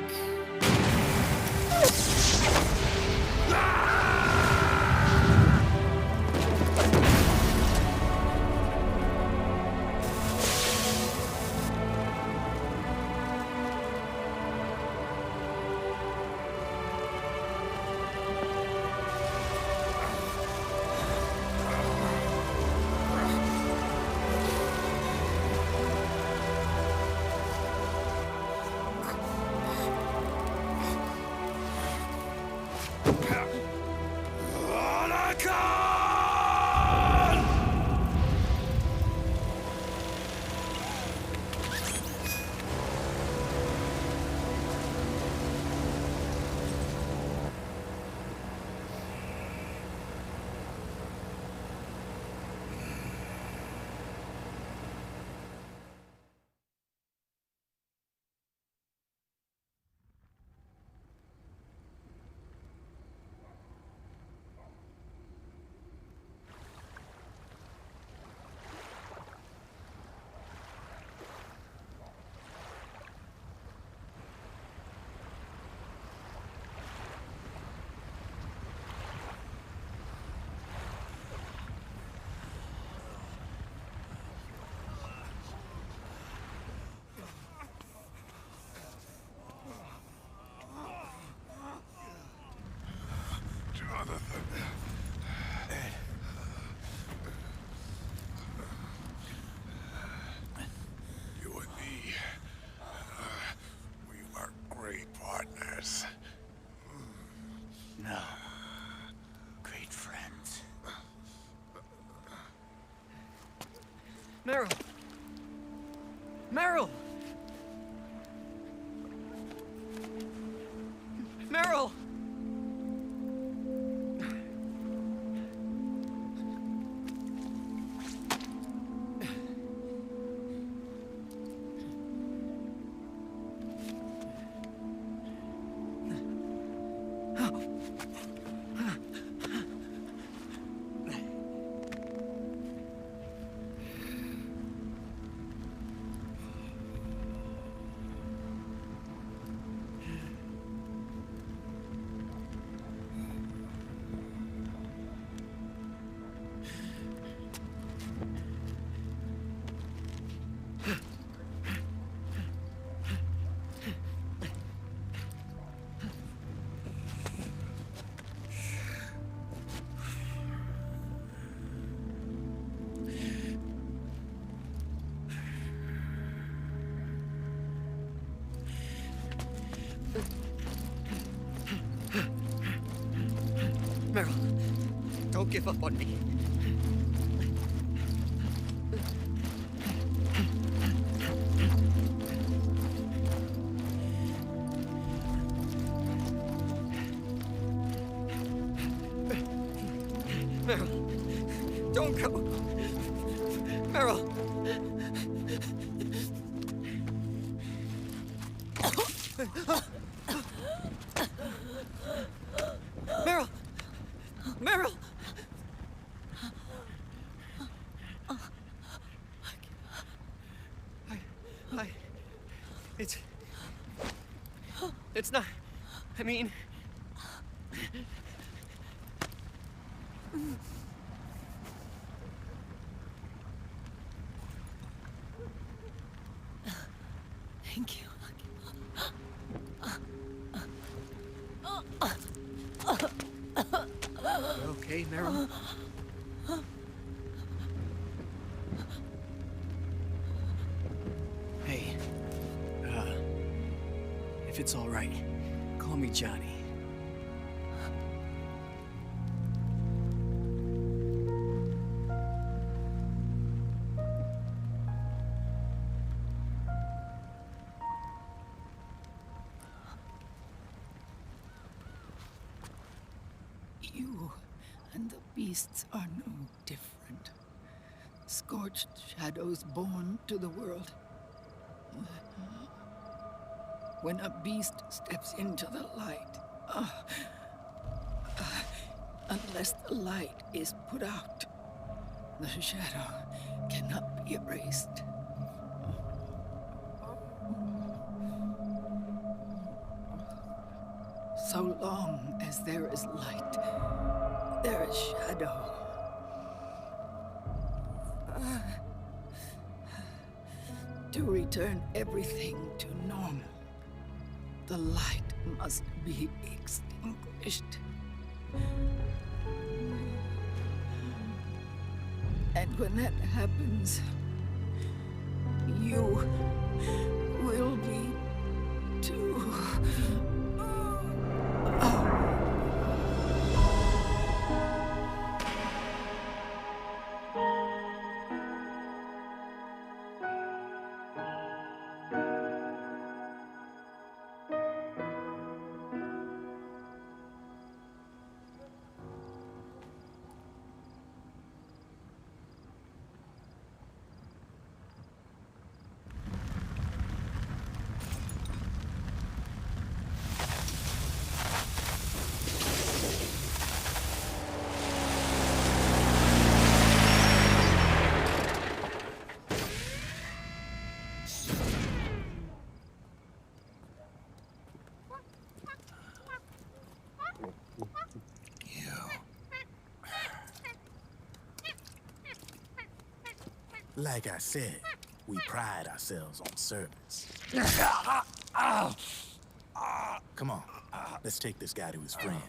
Jonathan. You and me, we were great partners. No. Great friends. Meryl! Meryl! Meryl! Meryl, don't give up on me. Meryl, don't go. Meryl. Meryl! Meryl! It's not... I mean... Thank you. Okay. okay, Meryl? Hey, if it's all right, call me Johnny. You and the beasts are no different. Scorched shadows born to the world. When a beast steps into the light, unless the light is put out, the shadow cannot be erased. So long as there is light, there is shadow. To return everything to normal, the light must be extinguished. And when that happens, you will be too. Like I said, we pride ourselves on service. Come on, let's take this guy to his friends.